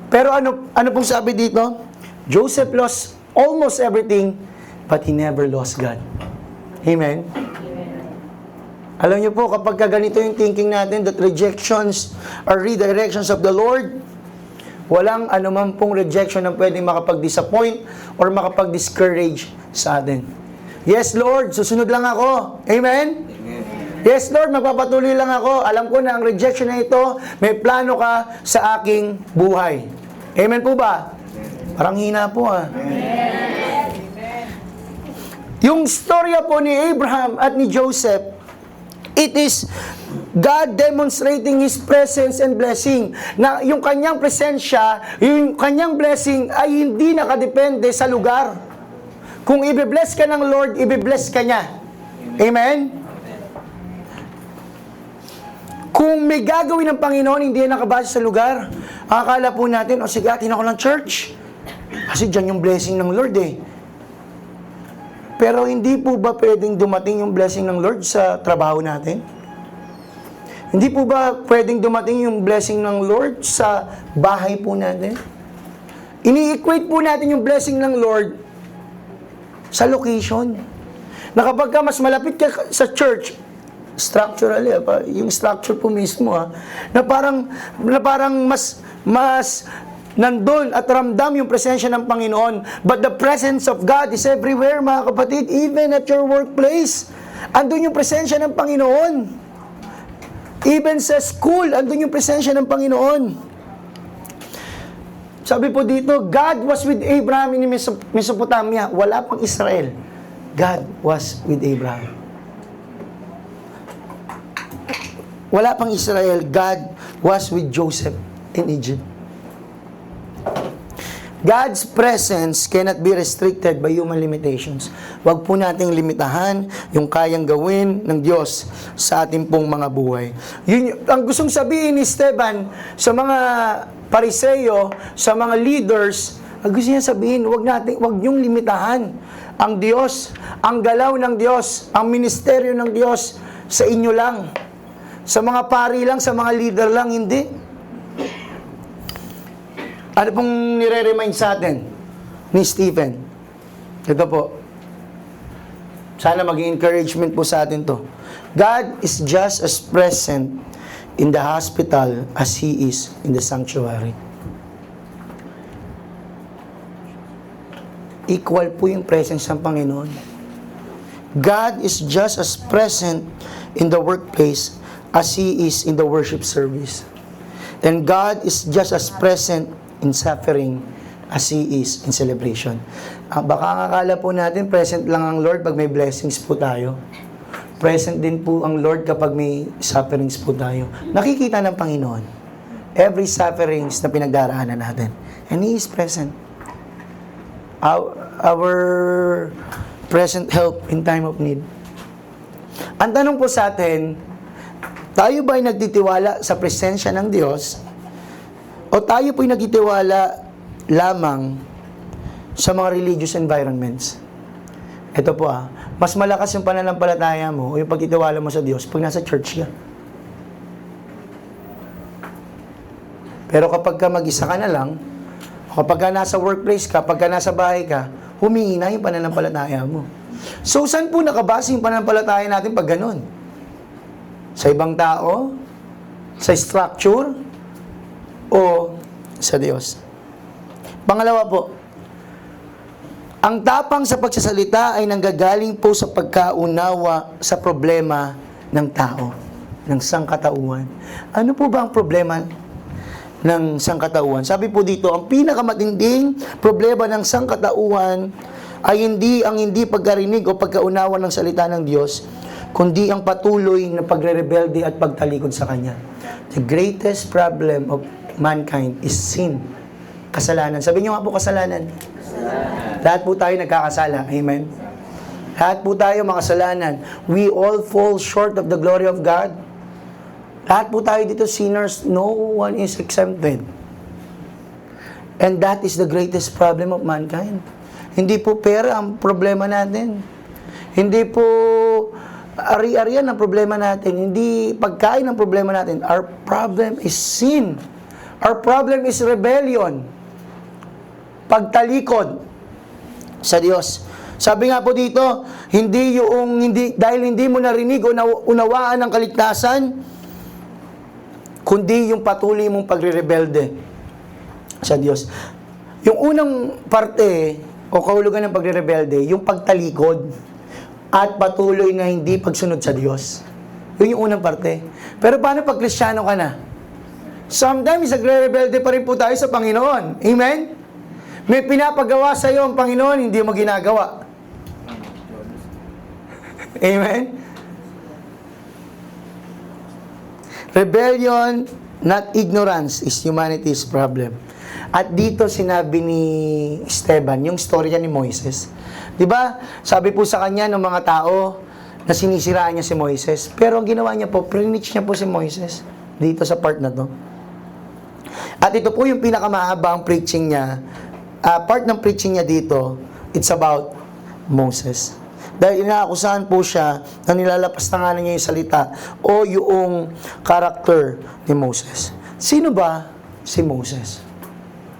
Pero ano pong sabi dito? Joseph lost almost everything, but he never lost God. Amen? Alam niyo po, kapag ganito yung thinking natin, that rejections are redirections of the Lord, walang anuman pong rejection na pwedeng makapag-disappoint or makapag-discourage sa atin. Yes, Lord, susunod lang ako. Amen? Yes, Lord, magpapatuloy lang ako. Alam ko na ang rejection na ito, may plano ka sa aking buhay. Amen po ba? Parang hina po Yung storya po ni Abraham at ni Joseph, it is God demonstrating His presence and blessing. Na yung kanyang presensya, yung kanyang blessing ay hindi nakadepende sa lugar. Kung i-bless ka ng Lord, i-bless ka niya. Amen? Kung may gagawin ng Panginoon, hindi yan nakabase sa lugar. Akala po natin, sige, atin ako ng church. Kasi dyan yung blessing ng Lord Pero hindi po ba pwedeng dumating yung blessing ng Lord sa trabaho natin? Hindi po ba pwedeng dumating yung blessing ng Lord sa bahay po natin? Ini-equate po natin yung blessing ng Lord sa location. Na kapag ka mas malapit ka sa church, structurally, yung structure po mismo, na parang mas nandun at ramdam yung presensya ng Panginoon. But the presence of God is everywhere, mga kapatid, even at your workplace. Andun yung presensya ng Panginoon. Even sa school, andun yung presensya ng Panginoon. Sabi po dito, God was with Abraham in Mesopotamia. Wala pang Israel. God was with Abraham. Wala pang Israel. God was with Joseph in Egypt. God's presence cannot be restricted by human limitations. Huwag po nating limitahan yung kayang gawin ng Diyos sa ating pong mga buhay. Yun, ang gustong sabihin ni Esteban sa mga Pariseo, sa mga leaders, ang gusto niya sabihin, huwag niyong limitahan ang Diyos, ang galaw ng Diyos, ang ministeryo ng Diyos sa inyo lang. Sa mga pari lang, sa mga leader lang, hindi. Ano pong nire-remind sa atin ni Stephen? Ito po. Sana maging encouragement po sa atin to. God is just as present in the hospital as He is in the sanctuary. Equal po yung presence ng Panginoon. God is just as present in the workplace as He is in the worship service. And God is just as present in suffering as He is in celebration. Baka ang akala po natin, present lang ang Lord pag may blessings po tayo. Present din po ang Lord kapag may sufferings po tayo. Nakikita ng Panginoon every sufferings na pinagdaraanan natin. And He is present. Our present help in time of need. Ang tanong po sa atin, tayo ba ay nagtitiwala sa presensya ng Diyos o tayo po'y nagtitiwala lamang sa mga religious environments? Ito po mas malakas yung pananampalataya mo o yung pagtitiwala mo sa Diyos pag nasa church ka. Pero kapag ka mag-isa ka na lang, o kapag ka nasa workplace ka, kapag ka nasa bahay ka, humihina yung pananampalataya mo. So, saan po nakabase yung pananampalataya natin pag ganun? Sa ibang tao? Sa structure? O sa Diyos? Pangalawa po, ang tapang sa pagsasalita ay nanggagaling po sa pagkaunawa sa problema ng tao, ng sangkatauhan. Ano po ba ang problema ng sangkatauhan? Sabi po dito, ang pinakamatinding problema ng sangkatauhan ay hindi pagkarinig o pagkaunawa ng salita ng Diyos, kundi ang patuloy na pagre-rebelde at pagtalikod sa Kanya. The greatest problem of mankind is sin. Kasalanan. Sabi niyo nga po, kasalanan. Lahat po tayo nagkakasala. Amen? Lahat po tayo makasalanan. We all fall short of the glory of God. Lahat po tayo dito sinners. No one is exempted. And that is the greatest problem of mankind. Hindi po pera ang problema natin. Hindi po ari-arian ang problema natin. Hindi pagkain ang problema natin. Our problem is sin. Our problem is rebellion. Pagtalikod sa Diyos. Sabi nga po dito, dahil hindi mo narinig o unawaan ang kaligtasan, kundi yung patuloy mong pagre-rebelde sa Diyos. Yung unang parte o kahulugan ng pagre-rebelde, yung pagtalikod at patuloy na hindi pagsunod sa Diyos. Yun yung unang parte. Pero paano pag Kristiyano ka na? Sometimes, nagre-rebelde pa rin po tayo sa Panginoon. Amen? May pinapagawa sa iyo ang Panginoon, hindi mo ginagawa. Amen? Rebellion, not ignorance, is humanity's problem. At dito sinabi ni Esteban, yung storya ni Moises. Diba? Sabi po sa kanya ng mga tao na sinisiraan niya si Moises. Pero ang ginawa niya po, preach niya po si Moises dito sa part na to. At ito po yung pinakamahabang preaching niya. Part ng preaching niya dito, it's about Moses. Dahil inaakusahan po siya na nilalapastanganan niya yung salita o yung character ni Moses. Sino ba si Moses?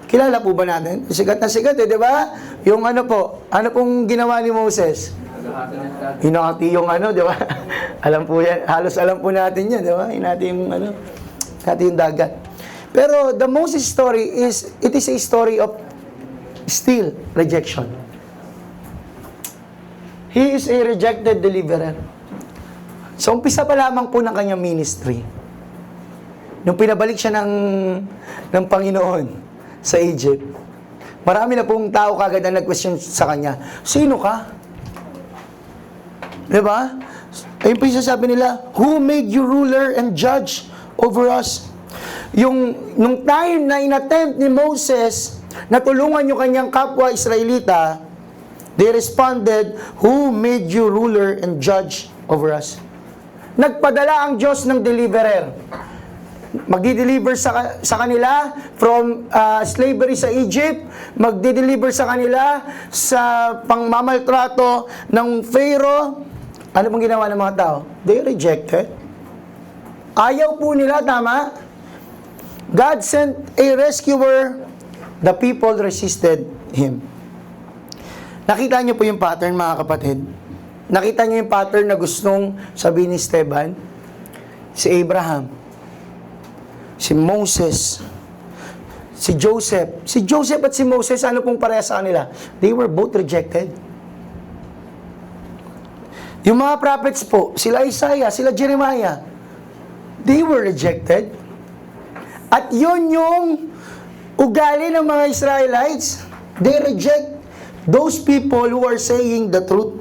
Kilala po ba natin? Sikat na sikat di ba? Yung ano pong ginawa ni Moses? Hinati yung di ba? Alam po yan, halos alam po natin yan, di ba? Hinati yung hinati yung dagat. Pero the Moses story it is a story of still rejection. He is a rejected deliverer. So, umpisa pa lamang po ng kanyang ministry. Nung pinabalik siya ng Panginoon sa Egypt. Marami na pong tao kagad na nag-question sa kanya, sino ka? Diba? Ayun po yung sasabi nila, who made you ruler and judge over us? Nung time na inattempt ni Moses na tulungan yung kanyang kapwa Israelita, they responded, who made you ruler and judge over us? Nagpadala ang Diyos ng deliverer. Magdi-deliver sa kanila from slavery sa Egypt, magdi-deliver sa kanila sa pangmamaltrato ng Pharaoh. Ano pong ginawa ng mga tao? They rejected. Ayaw po nila, tama? God sent a rescuer, the people resisted Him. Nakita niyo po yung pattern, mga kapatid? Nakita niyo yung pattern na gustong sabihin ni Esteban? Si Abraham, si Moses, si Joseph. Si Joseph at si Moses, ano pong pareha sa kanila? They were both rejected. Yung mga prophets po, sila Isaiah, sila Jeremiah, they were rejected. At yun yung ugali ng mga Israelites. They reject those people who are saying the truth.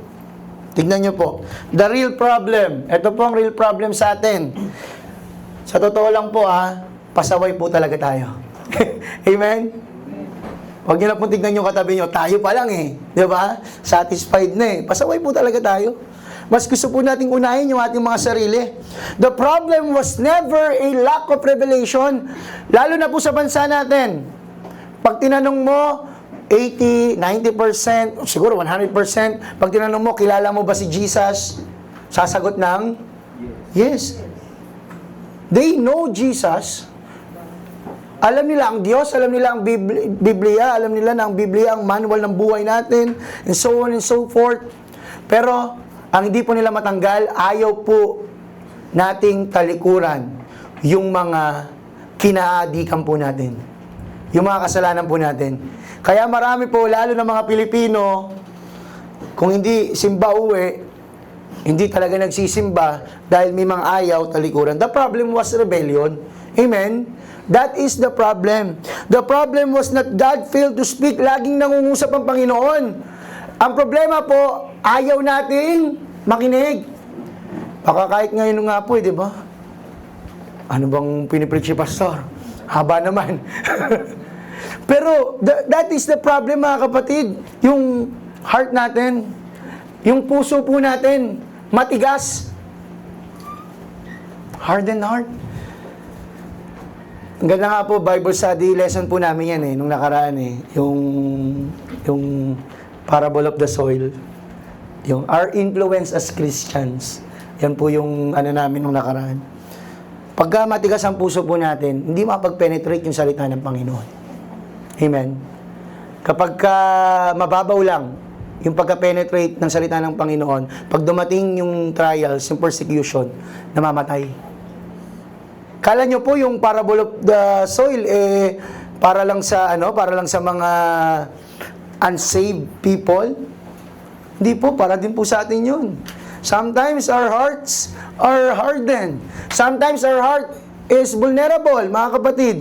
Tignan nyo po. The real problem. Ito po ang real problem sa atin. Sa totoo lang po pasaway po talaga tayo. Amen? Huwag nyo na po tignan yung katabi nyo. Tayo pa lang Di ba? Satisfied na Pasaway po talaga tayo. Mas gusto po nating unahin yung ating mga sarili. The problem was never a lack of revelation. Lalo na po sa bansa natin. Pag tinanong mo, 80, 90%, siguro 100%, pag tinanong mo, kilala mo ba si Jesus? Sasagot ng, yes. They know Jesus. Alam nila ang Diyos, alam nila ang Biblia, alam nila na ang Biblia ang manual ng buhay natin, and so on and so forth. Pero, ang hindi po nila matanggal, ayaw po nating talikuran yung mga kinaadikan po natin. Yung mga kasalanan po natin. Kaya marami po, lalo na mga Pilipino, kung hindi simba uwi, hindi talaga nagsisimba dahil may mga ayaw talikuran. The problem was rebellion. Amen? That is the problem. The problem was not God failed to speak. Laging nangungusap ang Panginoon. Ang problema po, ayaw nating makinig. Baka kahit ngayon nga po, di ba? Ano bang pinipreach si pastor? Haba naman. Pero that is the problem, mga kapatid. Yung heart natin, yung puso po natin, matigas. Hardened heart. Ang ganda nga po, Bible study lesson po namin yan nung nakaraan yung parable of the soil. Yung our influence as Christians. Yan po yung namin nung nakaraan. Pagka matigas ang puso po natin, hindi mapag-penetrate yung salita ng Panginoon. Amen. Kapag mababaw lang yung pagka-penetrate ng salita ng Panginoon, pag dumating yung trials, yung persecution, namamatay. Kala nyo po yung parable of the soil, para lang sa mga unsaved people? Hindi po, para din po sa atin yun. Sometimes our hearts are hardened. Sometimes our heart is vulnerable, mga kapatid.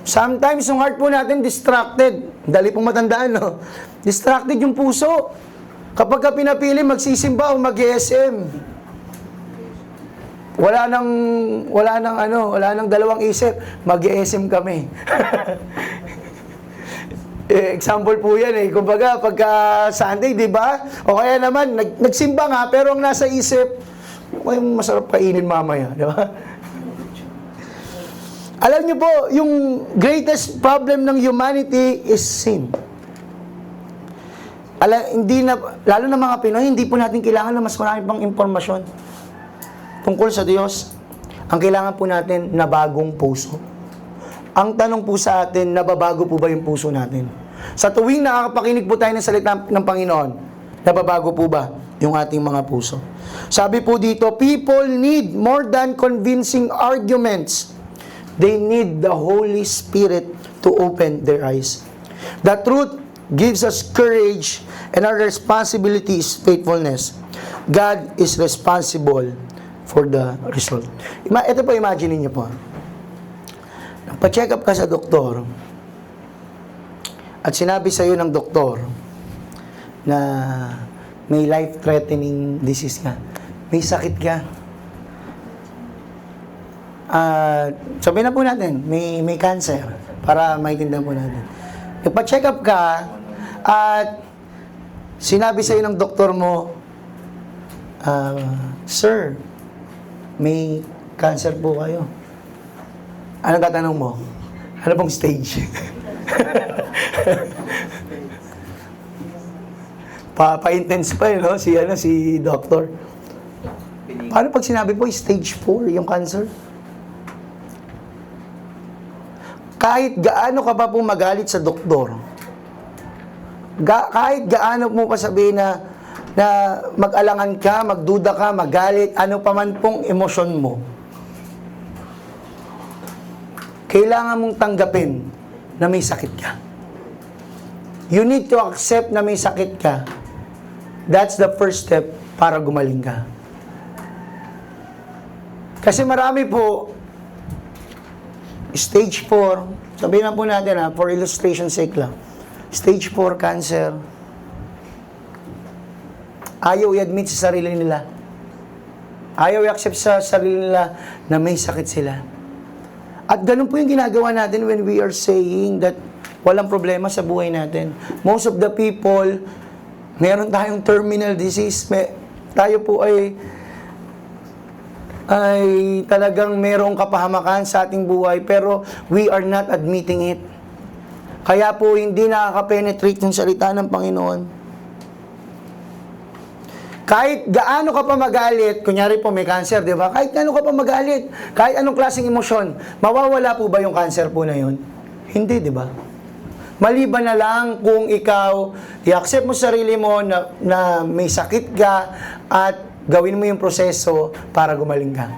Sometimes yung heart po natin distracted. Dali pong matandaan, no? Distracted yung puso. Kapag ka pinapili magsisimba o mag-SM, wala nang dalawang isip, mag-SM kami. Example po yan Kumbaga, pagka Sunday, di ba? O kaya naman, nagsimba nga, pero ang nasa isip, may masarap kainin mamaya, di ba? Alam niyo po, yung greatest problem ng humanity is sin. Lalo na mga Pinoy, hindi po natin kailangan na mas marami pang impormasyon tungkol sa Diyos. Ang kailangan po natin na bagong puso. Ang tanong po sa atin, nababago po ba yung puso natin? Sa tuwing nakakapakinig po tayo ng salita ng Panginoon, nababago po ba yung ating mga puso? Sabi po dito, people need more than convincing arguments. They need the Holy Spirit to open their eyes. The truth gives us courage, and our responsibility is faithfulness. God is responsible for the result. Ito po, imagine niyo po. Nagpa-check up ka sa doktor, at sinabi sa iyo ng doktor na may life-threatening disease ka, may sakit ka, sabihin na po natin, may cancer, para maintindihan po natin. Nagpa-check up ka, at sinabi sa iyo ng doktor mo, Sir, may cancer po kayo. Ano tatanong mo? Ano pong stage? Pa-intense pa no? Si doctor. Paano pag sinabi po, stage 4, yung cancer? Kahit gaano ka pa po magalit sa doktor, kahit gaano mo pa sabihin na mag-alangan ka, magduda ka, magalit, ano pa man pong emosyon mo, kailangan mong tanggapin na may sakit ka. You need to accept na may sakit ka. That's the first step para gumaling ka. Kasi marami po, stage 4, sabihin na po natin for illustration sake lang, stage 4 cancer, ayaw i-admit sa sarili nila. Ayaw i-accept sa sarili nila na may sakit sila. At ganun po yung ginagawa natin when we are saying that walang problema sa buhay natin. Most of the people, meron tayong terminal disease. Tayo po ay talagang merong kapahamakan sa ating buhay, pero we are not admitting it. Kaya po hindi nakaka-penetrate yung salita ng Panginoon. Kahit gaano ka pa magalit, kunyari po may cancer, di ba? Kahit gaano ka pa magalit, kahit anong klaseng emosyon, mawawala po ba yung cancer po na yun? Hindi, di ba? Maliban na lang kung ikaw i-accept mo sa sarili mo na may sakit ka at gawin mo yung proseso para gumaling ka.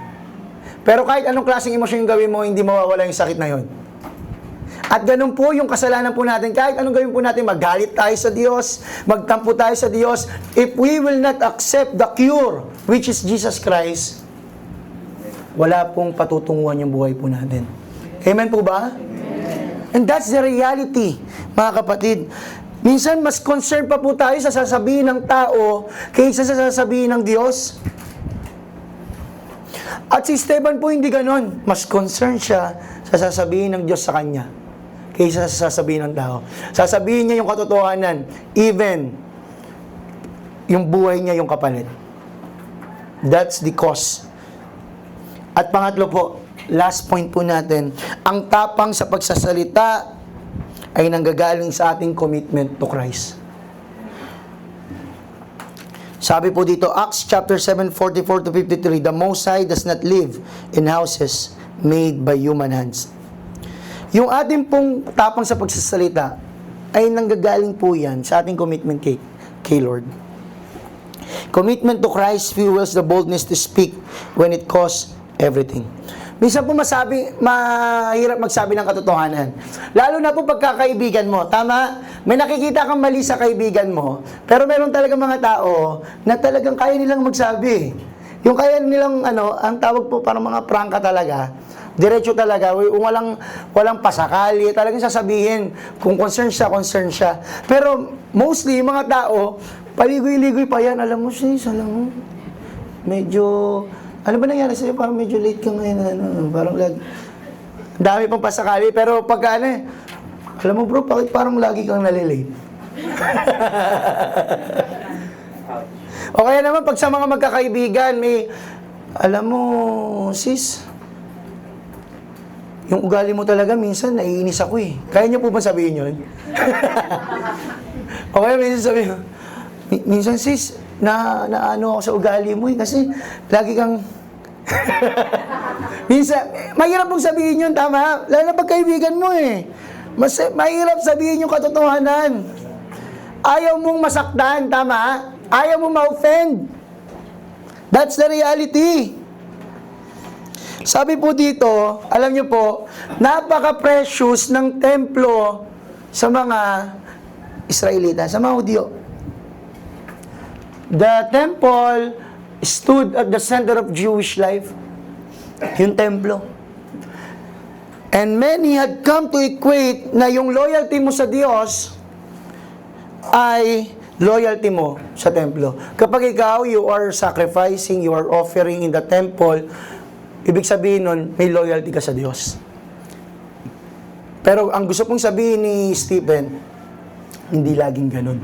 Pero kahit anong klaseng emosyon yung gawin mo, hindi mawawala yung sakit na yun. At ganun po yung kasalanan po natin. Kahit anong gawin po natin, magalit tayo sa Diyos, magtampo tayo sa Diyos, if we will not accept the cure, which is Jesus Christ, wala pong patutunguhan yung buhay po natin. Amen po ba? Amen. And that's the reality, mga kapatid. Minsan, mas concerned pa po tayo sa sasabihin ng tao kaysa sa sasabihin ng Diyos. At si Esteban po hindi ganon. Mas concerned siya sa sasabihin ng Diyos sa kanya kaysa sa sasabihin ng tao. Sasabihin niya yung katotohanan, even yung buhay niya yung kapalit. That's the cause. At pangatlo po, last point po natin, ang tapang sa pagsasalita ay nanggagaling sa ating commitment to Christ. Sabi po dito, Acts chapter 7, 44 to 53, the Most High does not live in houses made by human hands. Yung ating pong tapang sa pagsasalita ay nanggagaling po yan sa ating commitment kay Lord. Commitment to Christ fuels the boldness to speak when it costs everything. Minsan po mahirap magsabi ng katotohanan. Lalo na po pagkakaibigan mo. Tama? May nakikita kang mali sa kaibigan mo, pero meron talaga mga tao na talagang kaya nilang magsabi. Yung kaya nilang, ang tawag po parang mga prangka talaga, diretso talaga, walang pasakali, talagang sasabihin, kung concerned siya. Pero mostly, yung mga tao, paligoy-ligoy pa yan, alam mo, medyo, ano ba nangyari sa'yo? Parang medyo late ka ngayon, parang dami pang pasakali, pero pagka alam mo bro, bakit parang lagi kang nalilate? O kaya naman, pag sa mga magkakaibigan, alam mo, sis, yung ugali mo talaga, minsan, naiinis ako eh. Kaya niyo po ba sabihin yun? O kaya minsan sabihin, minsan sis, naano ako sa ugali mo eh, kasi lagi kang... minsan, mahirap pong sabihin yun, tama? Lalo na pagkaibigan mo eh. Mahirap sabihin yung katotohanan. Ayaw mong masaktan, tama? Ayaw mong ma-offend. That's the reality. Sabi po dito, alam niyo po, napaka-precious ng templo sa mga Israelita, sa mga Hudyo. The temple stood at the center of Jewish life. Yung templo. And many had come to equate na yung loyalty mo sa Diyos ay loyalty mo sa templo. Kapag ikaw, you are sacrificing, you are offering in the temple, ibig sabihin nun, may loyalty ka sa Diyos. Pero ang gusto pong sabihin ni Stephen, hindi laging ganun.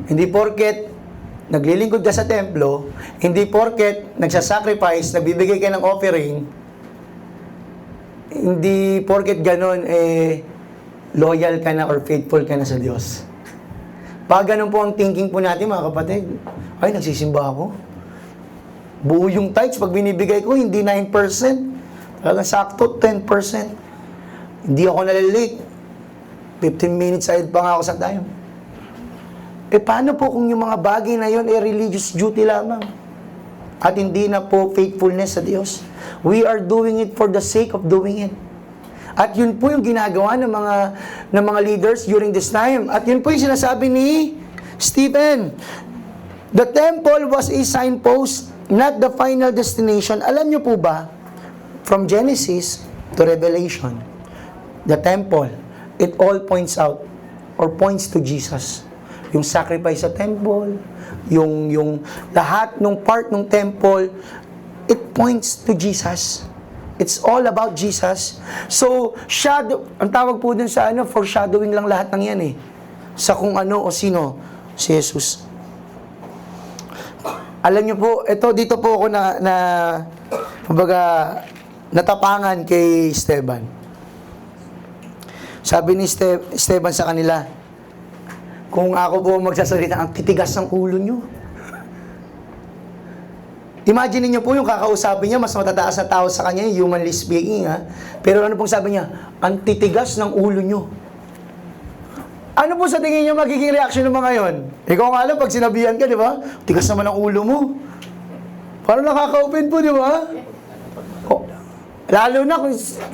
Hindi porket naglilingkod ka sa templo, hindi porket nagsasacrifice, nagbibigay ka ng offering, hindi porket ganun, loyal ka na or faithful ka na sa Diyos. Pag ganun po ang thinking po natin, mga kapatid, ay, nagsisimba ako. Buo yung tithes, pag binibigay ko, hindi 9%. Talagang sakto, 10%. Hindi ako nalalate. 15 minutes ahead pa nga ako sa time. Paano po kung yung mga bagay na yon religious duty lamang? At hindi na po faithfulness sa Diyos. We are doing it for the sake of doing it. At yun po yung ginagawa ng mga leaders during this time. At yun po yung sinasabi ni Stephen. The temple was a signpost, not the final destination. Alam niyo po ba, from Genesis to Revelation, the temple, it all points out or points to Jesus. Yung sacrifice sa temple, yung lahat ng part ng temple, it points to Jesus. It's all about Jesus. So, shadow, ang tawag po dun sa foreshadowing lang lahat ng yan sa kung ano o sino, si Jesus. Alam niyo po, dito po ako natapangan kay Esteban. Sabi ni Esteban sa kanila, kung ako po magsasalita, ang titigas ng ulo niyo. Imagine niyo po yung kakausapin niya, mas matataas na tao sa kanya, humanly speaking, Pero ano pong sabi niya? Ang titigas ng ulo niyo. Ano po sa tingin niyo magiging reaction ng mga yon? Ikaw nga alam, pag sinabihan ka, di ba? Tigas naman ang ulo mo. Parang nakaka-open po, di ba? Lalo na,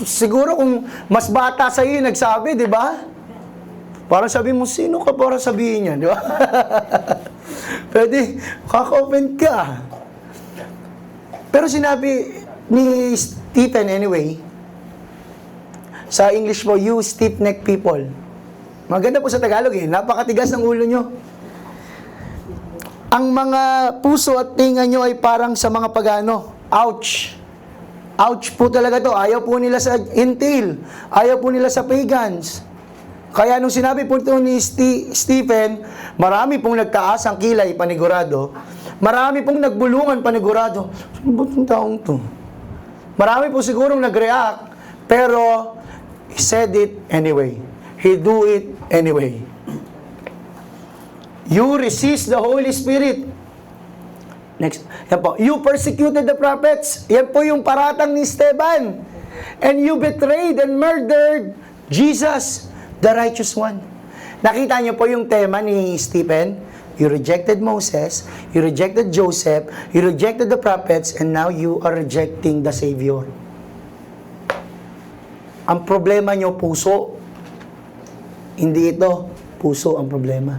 siguro kung mas bata sa iyo nagsabi, di ba? Parang sabi mo, sino ka para sabihin yan, di ba? Pwede, kaka-open ka. Pero sinabi ni Stephen anyway, sa English po, you stiff-necked people. Maganda po sa Tagalog napakatigas ng ulo nyo. Ang mga puso at tinga nyo ay parang sa mga pagano. Ouch! Ouch po talaga to. Ayaw po nila sa Intil. Ayaw po nila sa pagans. Kaya nung sinabi po ito ni Stephen, marami pong nagtaas ang kilay, panigurado. Marami pong nagbulungan, panigurado. Sino ba itong taong to? Marami po sigurong nag-react, pero he said it anyway. He do it anyway. You resist the Holy Spirit. Next. Yan po. You persecuted the prophets. Yan po yung paratang ni Esteban. And you betrayed and murdered Jesus, the righteous one. Nakita niyo po yung tema ni Stephen? You rejected Moses, you rejected Joseph, you rejected the prophets, and now you are rejecting the Savior. Ang problema nyo, puso. Hindi ito, puso ang problema.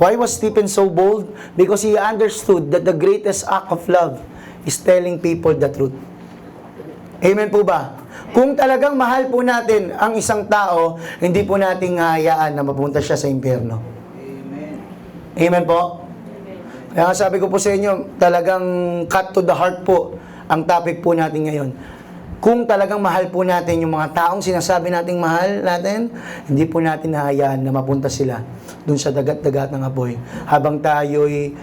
Why was Stephen so bold? Because he understood that the greatest act of love is telling people the truth. Amen po ba? Kung talagang mahal po natin ang isang tao, hindi po natin hahayaan na mapunta siya sa impyerno. Amen po? Kaya sabi ko po sa inyo, talagang cut to the heart po ang topic po natin ngayon. Kung talagang mahal po natin yung mga taong sinasabi nating mahal natin, hindi po natin hahayaan na mapunta sila dun sa dagat-dagat ng apoy habang tayo'y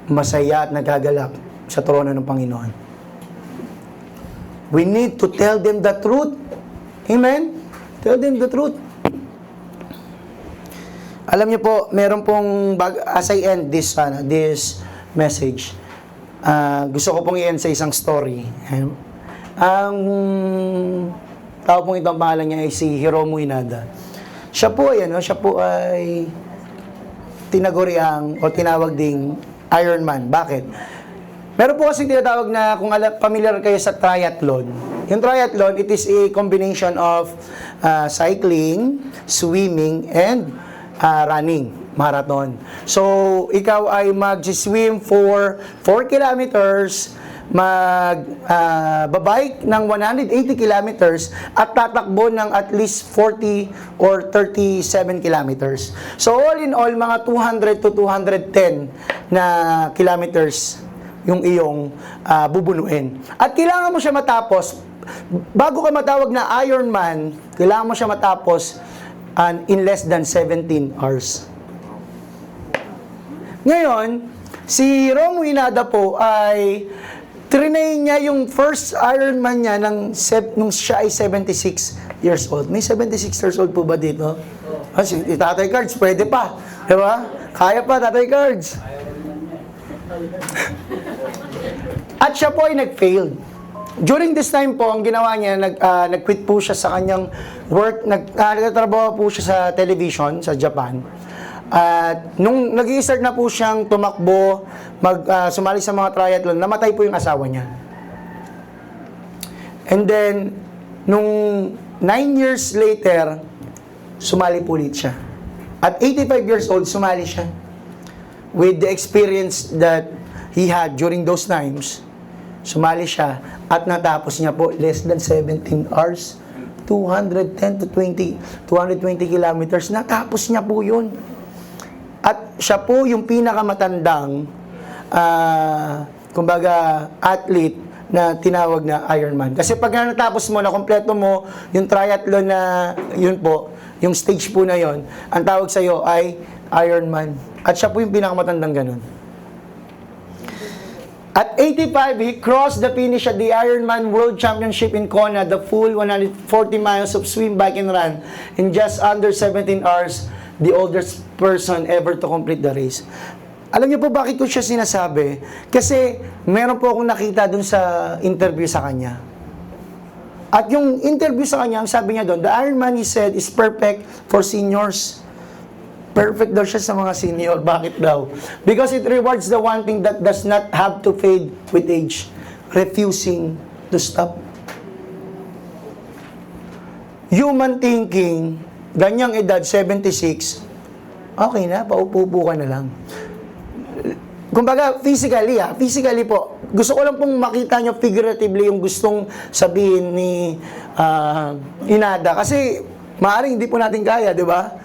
masaya at nagagalak sa trono ng Panginoon. We need to tell them the truth. Amen? Tell them the truth. Alam niyo po, meron pong, as I end this message, gusto ko pong i-end sa isang story. Ang tao pong ito, ang pangalan niya ay si Hiromu Inada. Siya po ay tinaguriang o tinawag ding Iron Man. Bakit? Meron po kasi tinatawag na, kung familiar kayo sa triathlon. Yung triathlon, it is a combination of cycling, swimming, and running, marathon. So, ikaw ay mag-swim for 4 kilometers, babike ng 180 kilometers at tatakbo ng at least 40 or 37 kilometers. So all in all, mga 200 to 210 na kilometers yung iyong bubunuin. At kailangan mo siya matapos, bago ka matawag na Ironman, kailangan mo siya matapos in less than 17 hours. Ngayon, si Romo Hinada po ay trinay niya yung first Ironman niya nung siya ay 76 years old. May 76 years old po ba dito? Si Tatay Cards, pwede pa. Diba? Kaya pa, Tatay Cards. At siya po ay nag-failed. During this time po, ang ginawa niya, nag-quit po siya sa kanyang work, nagtatrabaho po siya sa television sa Japan. At nung nag-i-start na po siyang tumakbo, sumali sa mga triathlon, namatay po yung asawa niya. And then, nung 9 years later, sumali po ulit siya. At 85 years old, sumali siya. With the experience that he had during those times, sumali siya at natapos niya po less than 17 hours, 210 to 220 kilometers, natapos niya po yun. At siya po yung pinakamatandang kumbaga athlete na tinawag na Ironman. Kasi pag natapos mo, na kompleto mo yung triathlon na yun po, yung stage po na yun, ang tawag sa'yo ay Ironman. At siya po yung pinakamatandang ganun. At 85, he crossed the finish at the Ironman World Championship in Kona, the full 140 miles of swim, bike, and run in just under 17 hours, the oldest person ever to complete the race. Alam niyo po bakit ko siya sinasabi? Kasi meron po akong nakita dun sa interview sa kanya. At yung interview sa kanya, ang sabi niya doon, the Ironman, he said, is perfect for seniors. Perfect daw siya sa mga senior. Bakit daw? Because it rewards the one thing that does not have to fade with age. Refusing to stop. Human thinking, ganyang edad, 76, okay na, paupo-upo ka na lang. Kumbaga, physically po, gusto ko lang pong makita nyo figuratively yung gustong sabihin ni Hinada. Kasi, maaaring hindi po natin kaya, di ba?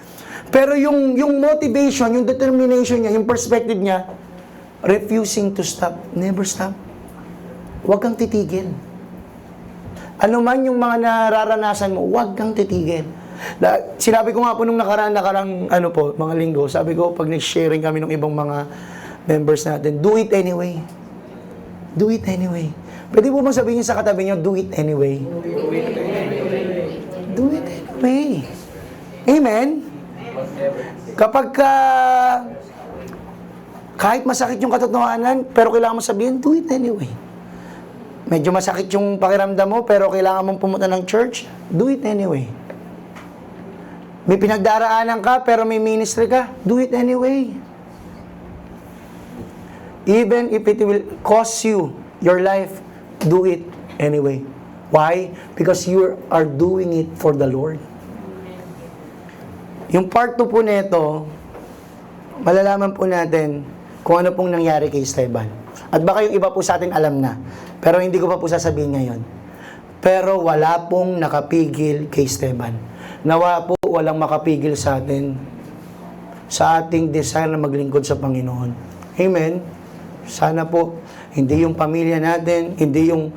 Pero yung motivation, yung determination niya, yung perspective niya, refusing to stop. Never stop. Huwag kang titigil. Ano man yung mga nararanasan mo, huwag kang titigil. Sinabi ko nga po nung nakarang mga linggo, sabi ko, pag nag-sharing kami ng ibang mga members natin, do it anyway. Do it anyway. Pwede po bang sabihin sa katabi nyo, do it anyway? Do it anyway. Amen? Kapag kahit masakit yung katotohanan, pero kailangan mo sabihin, do it anyway. Medyo masakit yung pakiramdam mo, pero kailangan mong pumunta ng church, do it anyway. May pinagdaraanan ka, pero may ministry ka, do it anyway. Even if it will cost you your life, do it anyway. Why? Because you are doing it for the Lord. Yung part 2 po nito, malalaman po natin kung ano pong nangyari kay Esteban. At baka yung iba po sa atin alam na, pero hindi ko pa po sasabihin ngayon. Pero wala pong nakapigil kay Esteban. Nawa po walang makapigil sa atin sa ating desire na maglingkod sa Panginoon. Amen? Sana po, hindi yung pamilya natin, hindi yung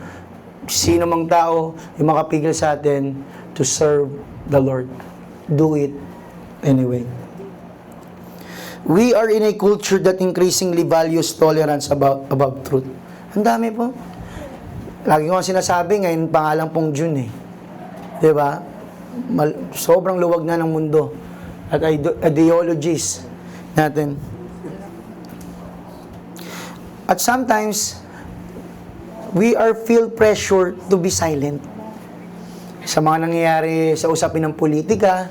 sino mang tao yung makapigil sa atin to serve the Lord. Do it anyway. We are in a culture that increasingly values tolerance above truth. Ang dami po. Lagi ko sinasabi, ngayon pangalang pong June eh. Diba? Sobrang luwag na ng mundo. At ideologies natin. At sometimes, we are feel pressure to be silent. Sa mga nangyayari sa usapin ng politika,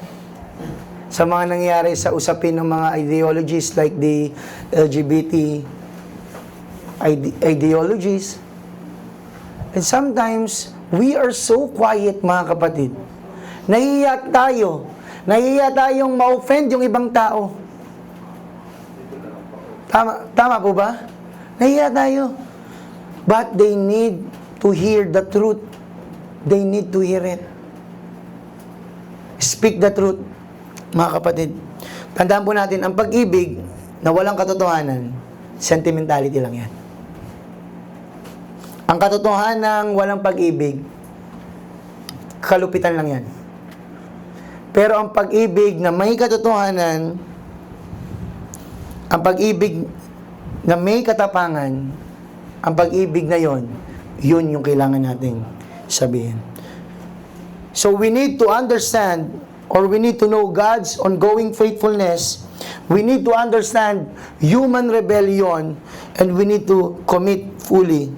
sa mga nangyayari sa usapin ng mga ideologies like the LGBT ideologies. And sometimes, we are so quiet, mga kapatid. Nahihiya tayo. Nahihiya tayong ma-offend yung ibang tao. Tama po ba? Nahihiya tayo. But they need to hear the truth. They need to hear it. Speak the truth, mga kapatid. Tandaan po natin, ang pag-ibig na walang katotohanan, sentimentality lang yan. Ang katotohanan ng walang pag-ibig, kalupitan lang yan. Pero ang pag-ibig na may katotohanan, ang pag-ibig na may katapangan, ang pag-ibig na yon, yun yung kailangan nating sabihin. So we need to understand, or we need to know God's ongoing faithfulness. We need to understand human rebellion, and we need to commit fully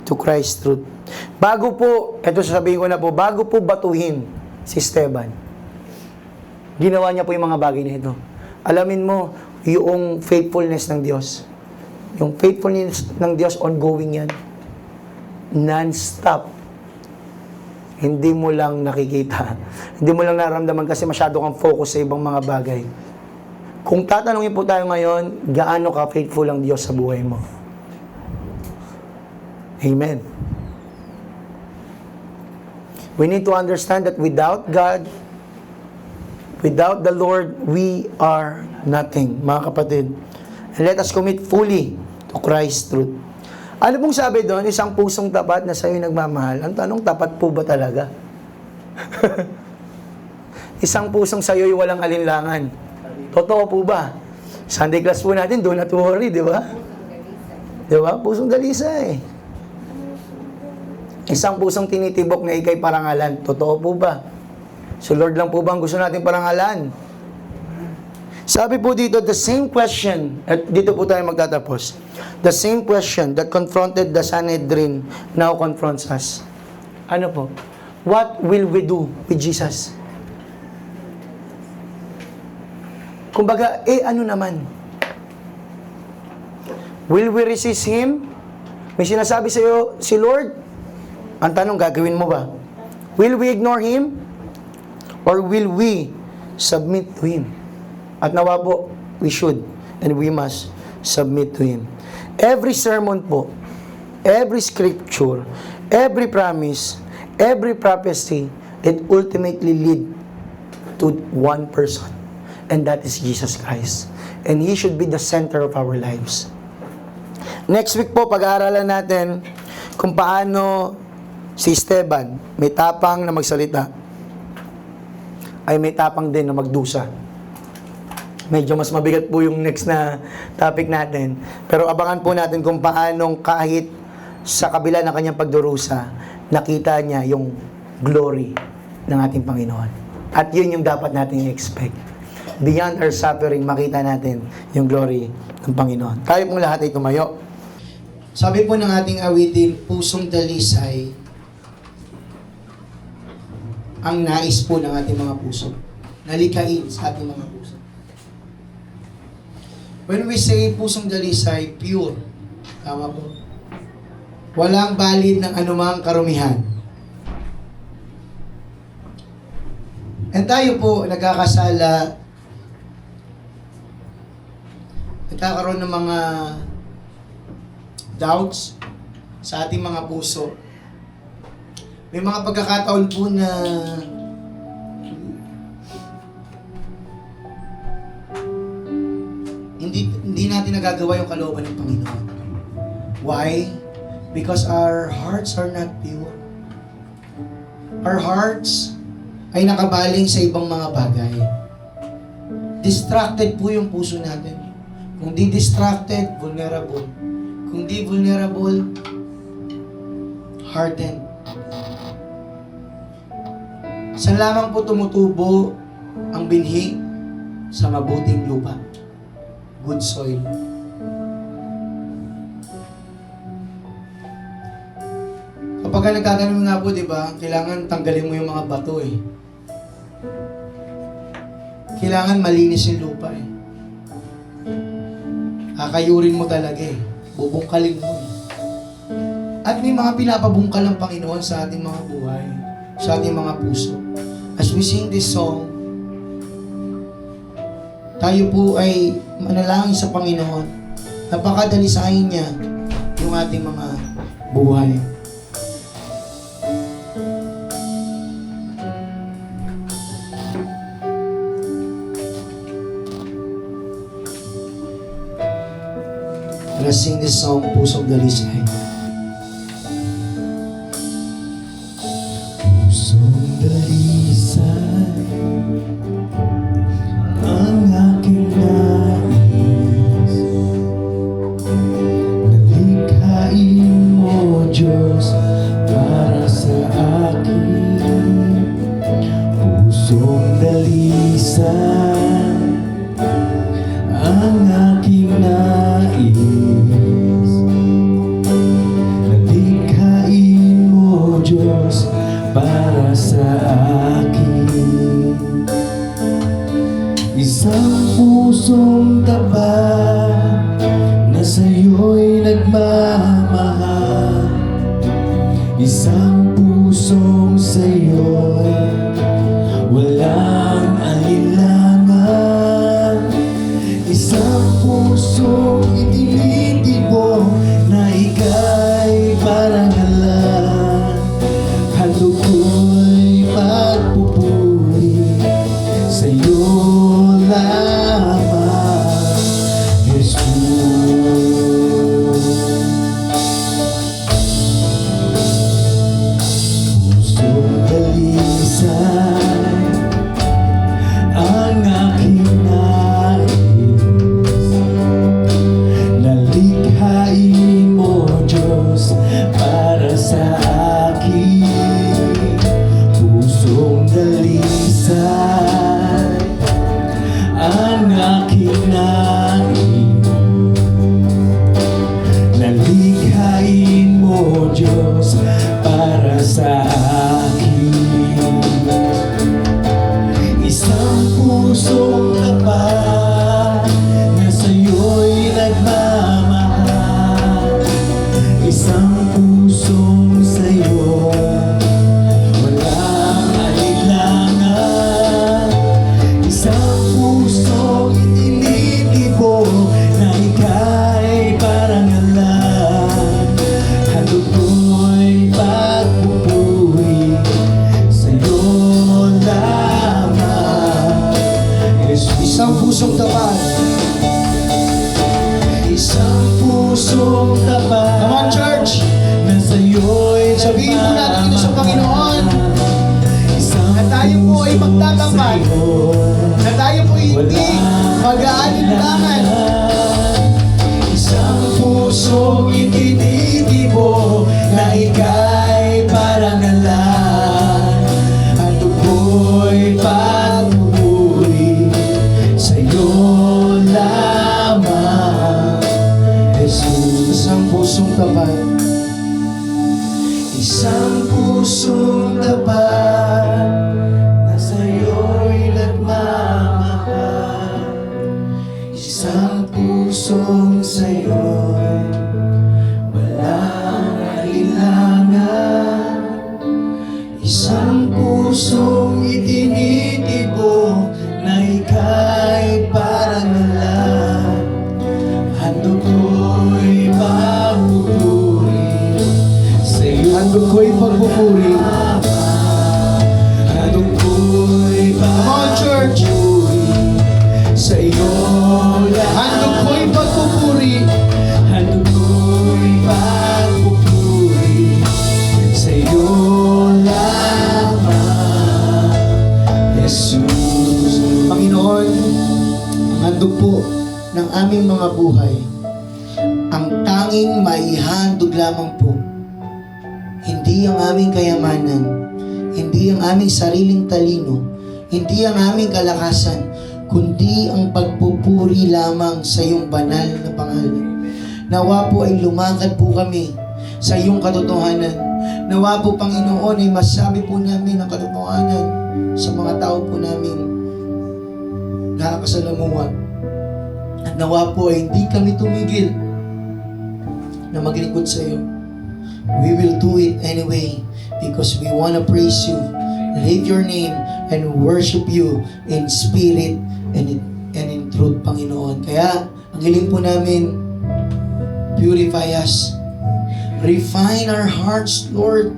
to Christ's truth. Bago po, ito sasabihin ko na po, bago po batuhin si Esteban, ginawa niya po yung mga bagay na ito. Alamin mo, yung faithfulness ng Diyos. Yung faithfulness ng Diyos, ongoing yan. Non-stop. Hindi mo lang nakikita. Hindi mo lang nararamdaman kasi masyado kang focus sa ibang mga bagay. Kung tatanungin po tayo ngayon, gaano ka faithful ang Diyos sa buhay mo? Amen. We need to understand that without God, without the Lord, we are nothing, mga kapatid. And let us commit fully to Christ's truth. Ano pong sabi doon? Isang pusong tapat na sa'yo nagmamahal. Ang tanong, tapat po ba talaga? Isang pusong sa'yo'y walang alinlangan. Totoo po ba? Sunday class po natin, do not worry, di ba? Di ba? Pusong dalisa eh. Isang pusong tinitibok na ikay parangalan. Totoo po ba? So Lord lang po ba ang gusto natin parangalan? Sabi po dito, the same question, at dito po tayo magtatapos, the same question that confronted the Sanhedrin now confronts us. Ano po? What will we do with Jesus? Kumbaga, ano naman? Will we resist Him? May sinasabi sa iyo, si Lord, ang tanong, gagawin mo ba? Will we ignore Him? Or will we submit to Him? At nawa po, we should and we must submit to Him. Every sermon po, every scripture, every promise, every prophecy, it ultimately lead to one person. And that is Jesus Christ. And He should be the center of our lives. Next week po, pag-aaralan natin kung paano si Esteban, may tapang na magsalita, ay may tapang din na magdusa. Medyo mas mabigat po yung next na topic natin. Pero abangan po natin kung paanong kahit sa kabila ng kanyang pagdurusa, nakita niya yung glory ng ating Panginoon. At yun yung dapat natin i-expect. Beyond our suffering, makita natin yung glory ng Panginoon. Tayo pong lahat ay tumayo. Sabi po ng ating awitin, pusong dalisay ang nais po ng ating mga puso. Nalikain sa ating mga puso. When we say pusong dalisay, pure. Tama po. Walang balid ng anumang karumihan. And tayo po, nagkakasala, nagkakaroon ng mga doubts sa ating mga puso. May mga pagkakataon po na hindi natin nagagawa yung kalooban ng Panginoon. Why? Because our hearts are not pure. Our hearts ay nakabaling sa ibang mga bagay. Distracted po yung puso natin. Kung di distracted, vulnerable. Kung di vulnerable, hardened. Saan lamang po tumutubo ang binhi? Sa mabuting lupa. Good soil. Kapag nagtatanong nga po, di ba, kailangan tanggalin mo yung mga bato eh. Kailangan malinis yung lupa eh. Kakayurin mo talaga eh. Bubungkalin mo eh. At may mga pinapabungkal ng Panginoon sa ating mga buhay, sa ating mga puso. As we sing this song, tayo po ay manalangin sa Panginoon. Napakadalisayin niya yung ating mga buhay. Let's sing this song, Pusong Dalisay. Pusong dalisay ang aking nais, nalikhain mo, Diyos, para sa akin. Pusong dalisay ang aking nais, nalikhain mo, Diyos, para sa akin. Isang pusong tapat na sa'yo'y nagmamahal, isang pusong sa'yo'y walang alinlangan, isang pusong itinitibo na ika'y parang alam. Halo ko'y magpupuri sa'yo lamang, Jesus. Pusong dalisay ang aking nais, nalikhain mo, Diyos, para sa akin. Pusong dalisay ang aking nais, nalikhain mo, Diyos, para sa akin. Isang pusong tapat na sa'yo'y nagmamahal, isang pusong sa'yo walang alinlangan, isang pusong itinitibo na ika'y parang alam. Halo ko'y pagpupuri sa'yo lamang, Jesus. Isang pusong tapat, isang pusong tapat. Come on, church! Na sa'yo'y sabihin po natin ito sa Panginoon, na tayo po ay magtatapat, na tayo po hindi mag-aalinlangan. Isang pusong itinitibo na ika'y parang alam, at ako'y pagpupuri sa'yo lamang, Jesus. Isang pusong tapat, isang pusong tapat na sa'yo'y nagmamahal, isang pusong sa'yo'y walang alinlangan, isang pusong itinitibo na ika'y parang alam. Hando ko'y pagpupuri sa'yo, hando ko'y pagpupuri, hando ko'y pagpupuri sa'yo lamang. Hando ko'y pagpupuri, hando ko'y pagpupuri sa'yo lamang, Jesus. Panginoon, handog po ng aming mga buhay ang tanging maihandog lamang po, hindi ang aming kayamanan, hindi ang aming sariling talino, hindi ang aming kalakasan, kundi ang pagpupuri lamang sa iyong banal na pangalan. Nawa po ay lumakad po kami sa iyong katotohanan. Nawa po, Panginoon, ay masabi po namin ang katotohanan sa mga tao po namin nakakasalamuha. At nawa po ay hindi kami tumigil na maglingkod sa iyo. We will do it anyway because we want to praise you, lift your name, and worship you in spirit and in truth, Panginoon. Kaya, ang hiling po namin, purify us. Refine our hearts, Lord.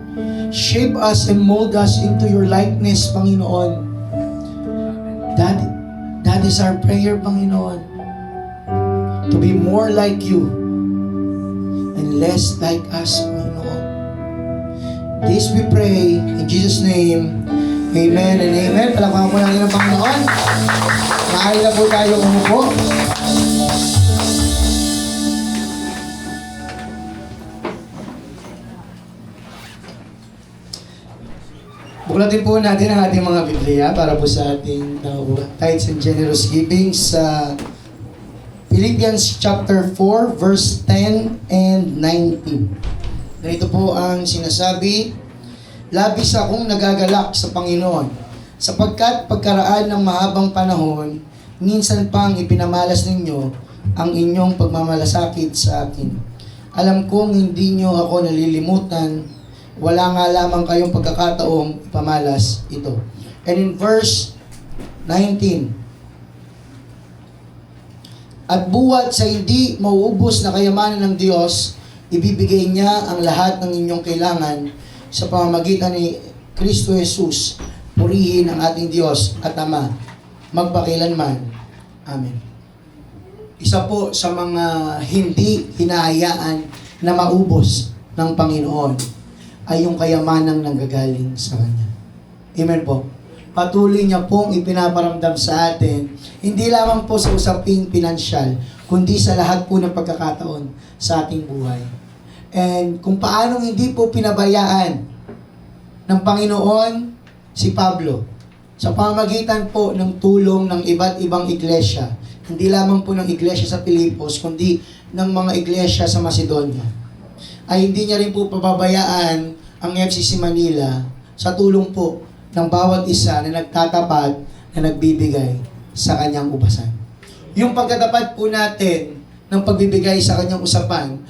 Shape us and mold us into your likeness, Panginoon. That is our prayer, Panginoon. To be more like you and less like us, Panginoon. This we pray in Jesus' name. Amen and amen. Palakpakan po natin ang Panginoon. Maaari na po tayo umupo. Buklatin po natin ang ating mga Biblia para po sa ating tithes and generous giving sa Philippians chapter 4 verse 10 and 19. Ganito po ang sinasabi, labis akong nagagalak sa Panginoon, sapagkat pagkaraan ng mahabang panahon, minsan pang ipinamalas ninyo ang inyong pagmamalasakit sa akin. Alam kong hindi nyo ako nalilimutan, wala nga lamang kayong pagkakataong ipamalas ito. And in verse 19, at buwat sa hindi mauubos na kayamanan ng Diyos, ibibigay niya ang lahat ng inyong kailangan sa pamamagitan ni Kristo Jesus. Purihin ang ating Diyos at Ama, magpakilanman. Amen. Isa po sa mga hindi hinahayaan na maubos ng Panginoon ay yung kayamanang nanggagaling sa Kanya. Amen po. Patuloy niya pong ipinaparamdam sa atin, hindi lamang po sa usaping pinansyal, kundi sa lahat po ng pagkakataon sa ating buhay. And kung paanong hindi po pinabayaan ng Panginoon si Pablo sa pamamagitan po ng tulong ng iba't ibang iglesia, hindi lamang po ng iglesia sa Pilipos, kundi ng mga iglesia sa Macedonia, ay hindi niya rin po pababayaan ang FCC Manila sa tulong po ng bawat isa na nagtatapat na nagbibigay sa kanyang ubasan. Yung pagkatapat po natin ng pagbibigay sa kanyang ubasan,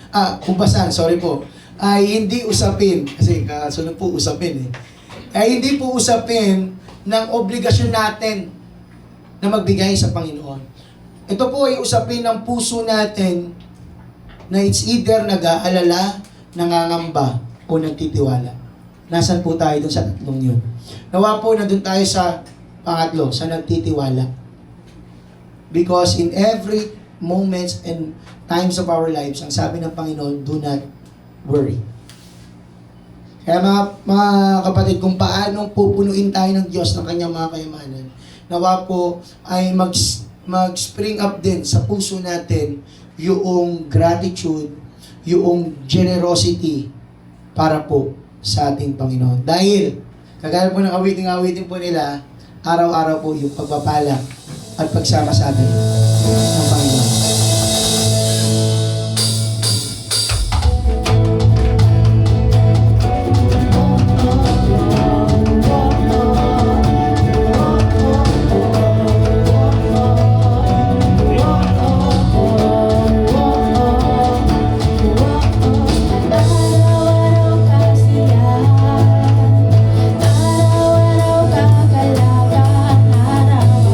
ay hindi usapin, kasi kasunod po usapin ay hindi po usapin ng obligasyon natin na magbigay sa Panginoon. Ito po ay usapin ng puso natin na it's either nag-aalala, nangangamba, o nagtitiwala. Nasaan po tayo dun sa tatlong yun? Nawa po na dun tayo sa pangatlo, sa nagtitiwala. Because in every moments and times of our lives, ang sabi ng Panginoon, do not worry. Kaya mga kapatid, kung paano pupunuin tayo ng Diyos ng kanyang mga kayamanan, nawa po ay mag-spring up din sa puso natin yung gratitude, yung generosity para po sa ating Panginoon. Dahil, kagaya po ng awiting po nila, araw-araw po yung pagpapala at pagsama sa atin ng Panginoon. Araw-araw kagalakan, araw-araw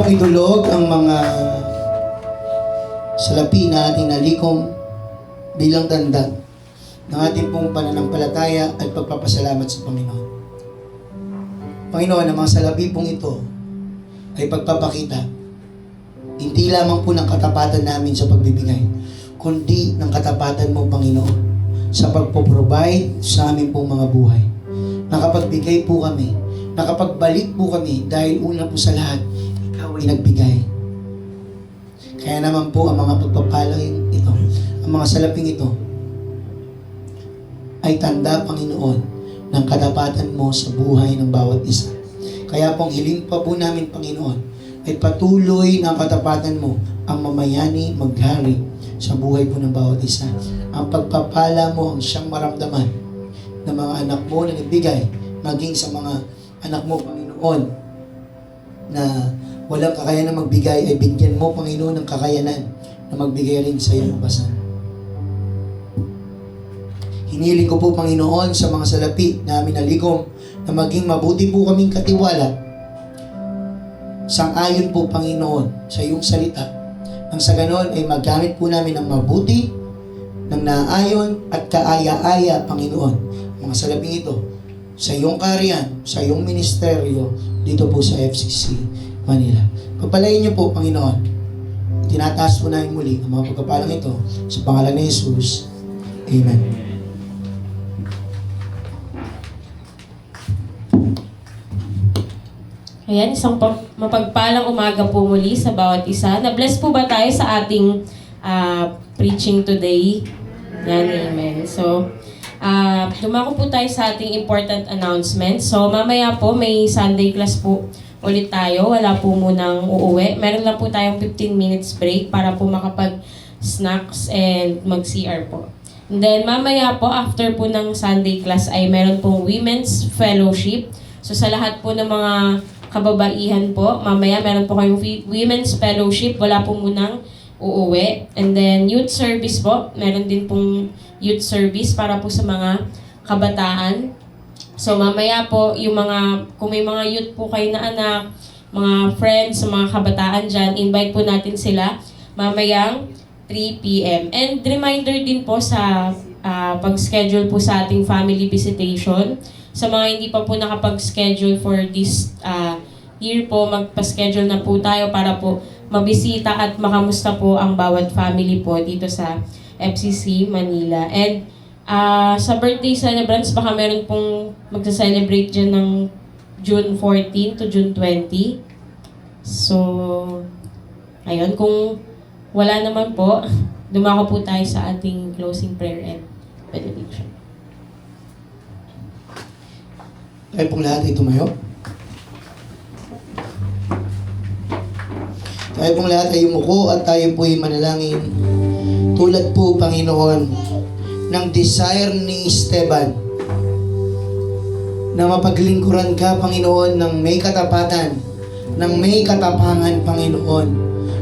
pong idulog ang mga salapi na ating nalikom bilang tanda ng ating pong pananampalataya at pagpapasalamat sa Panginoon. Panginoon, ang mga salapi pong ito ay pagpapakita hindi lamang po ng katapatan namin sa pagbibigay, kundi ng katapatan mo, Panginoon, sa pagpo-provide sa aming pong mga buhay. Nakapagbigay po kami, nakapagbalik po kami dahil una po sa lahat, ikaw ay nagbigay. Kaya naman po ang mga pagpapalang ito, ang mga salaping ito, ay tanda, Panginoon, ng katapatan mo sa buhay ng bawat isa. Kaya pong hiling pa po namin, Panginoon, ay patuloy ng katapatan mo ang mamayani, maghari sa buhay po ng bawat isa. Ang pagpapala mo ang siyang maramdaman ng mga anak mo na nagbigay, maging sa mga anak mo, Panginoon, na walang kakayanan magbigay, ay bigyan mo, Panginoon, ng kakayanan na magbigay rin sa iyong kapasan. Hiniling ko po, Panginoon, sa mga salapi na amin nalikom na maging mabuti po kaming katiwala sang-ayon po, Panginoon, sa iyong salita. Nang sa ganon ay magamit po namin ng mabuti, ng naayon at kaaya-aya, Panginoon, mga salaping ito, sa iyong kaharian, sa iyong ministeryo, dito po sa FCC Manila. Pagpalain niyo po, Panginoon. Tinataas po namin muli ang mga pagpapalang ito sa pangalan ni Jesus. Amen. Ayan, isang mapagpalang umaga po muli sa bawat isa. Na-bless po ba tayo sa ating preaching today? Yan, amen. So, dumako po tayo sa ating important announcement. So, mamaya po may Sunday class po ulit tayo. Wala po munang uuwi. Meron lang po tayong 15 minutes break para po makapag-snacks and mag-CR po. And then, mamaya po, after po ng Sunday class ay meron pong Women's Fellowship. So, sa lahat po ng mga kababaihan po, mamaya meron po kayong Women's Fellowship, wala po munang uuwi. And then youth service po, meron din pong youth service para po sa mga kabataan. So mamaya po, yung mga, kung may mga youth po kayo na anak, mga friends, mga kabataan dyan, invite po natin sila mamayang 3 p.m. And reminder din po sa pag-schedule po sa ating family visitation. Sa mga hindi pa po nakapag-schedule for this year po, magpa-schedule na po tayo para po mabisita at makamusta po ang bawat family po dito sa FCC Manila. And sa birthday celebrants, baka meron pong magsa-celebrate dyan ng June 14 to June 20. So, ayun, kung wala naman po, dumako po tayo sa ating closing prayer and benediction. Tayo pong lahat ay tumayo. Tayo pong lahat ay umuko at tayo po ay manalangin. Tulad po, Panginoon, ng desire ni Esteban na mapaglingkuran ka, Panginoon, ng may katapatan, ng may katapangan, Panginoon,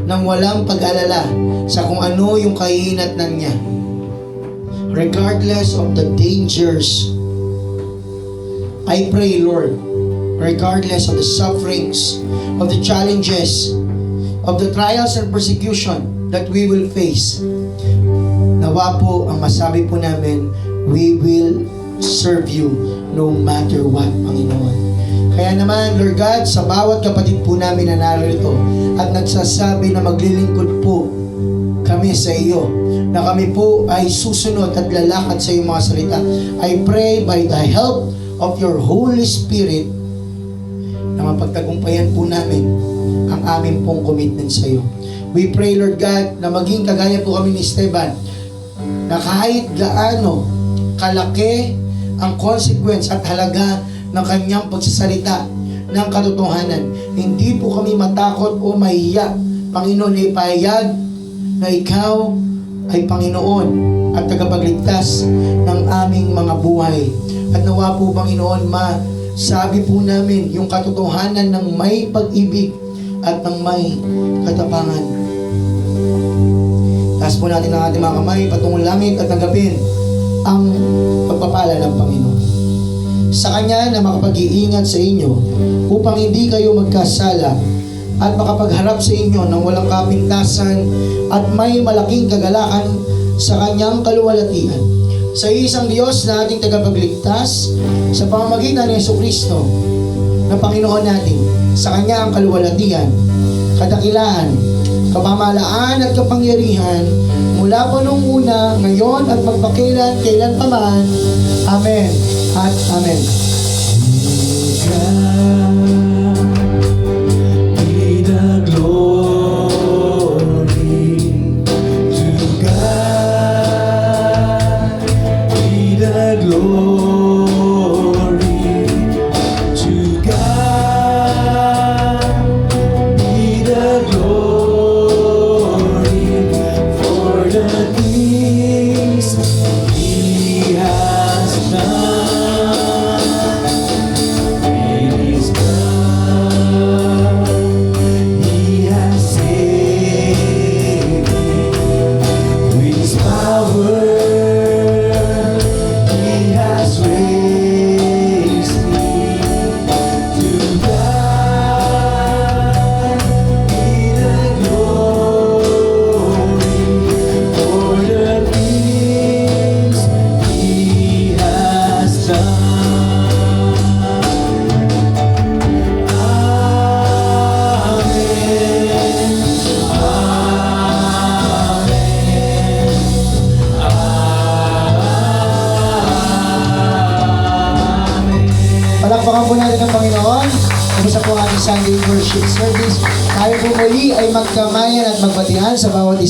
ng walang pag-alala sa kung ano yung kahinatnan niya. Regardless of the dangers, I pray, Lord, regardless of the sufferings, of the challenges, of the trials and persecution that we will face, nawa po ang masabi po namin, we will serve you no matter what, Panginoon. Kaya naman, Lord God, sa bawat kapatid po namin na narito at nagsasabi na maglilingkod po kami sa iyo, na kami po ay susunod at lalakad sa iyong mga salita, I pray by the help of your Holy Spirit na mapagtagumpayan po namin ang aming pong commitment sa iyo. We pray, Lord God, na maging kagaya po kami ni Esteban, na kahit gaano kalaki ang consequence at halaga ng kanyang pagsasalita ng katotohanan, hindi po kami matakot o mahiya, Panginoon, ay pahayag na ikaw ay Panginoon at tagapagligtas ng aming mga buhay. At nawa po, Panginoon, masabi po namin yung katotohanan ng may pag-ibig at ng may katapangan. Taas po natin ang ating mga kamay patungong langit at tanggapin ang pagpapala ng Panginoon. Sa Kanya na makapag-iingat sa inyo upang hindi kayo magkasala at makapagharap sa inyo ng walang kapintasan at may malaking kagalakan sa kanyang kaluwalhatian. Sa isang Diyos na ating tagapagligtas sa pamamagitan ni Jesucristo na Panginoon natin, sa Kanya ang kaluwalhatian, kadakilaan, kapamahalaan at kapangyarihan mula pa nung una, ngayon at magpakilan, kailan pa man. Amen at Amen. Be the glory to God. Be the glory to God. Be the glory for the things He has done. In His blood, He has saved me. With His power, He has raised me. To God be the glory for the things He has done. Palakpakan po natin ang Panginoon. Kumusta po ang ating Sunday worship service? Tayo po muli ay magkamayan at magbatihan sa bawat isa.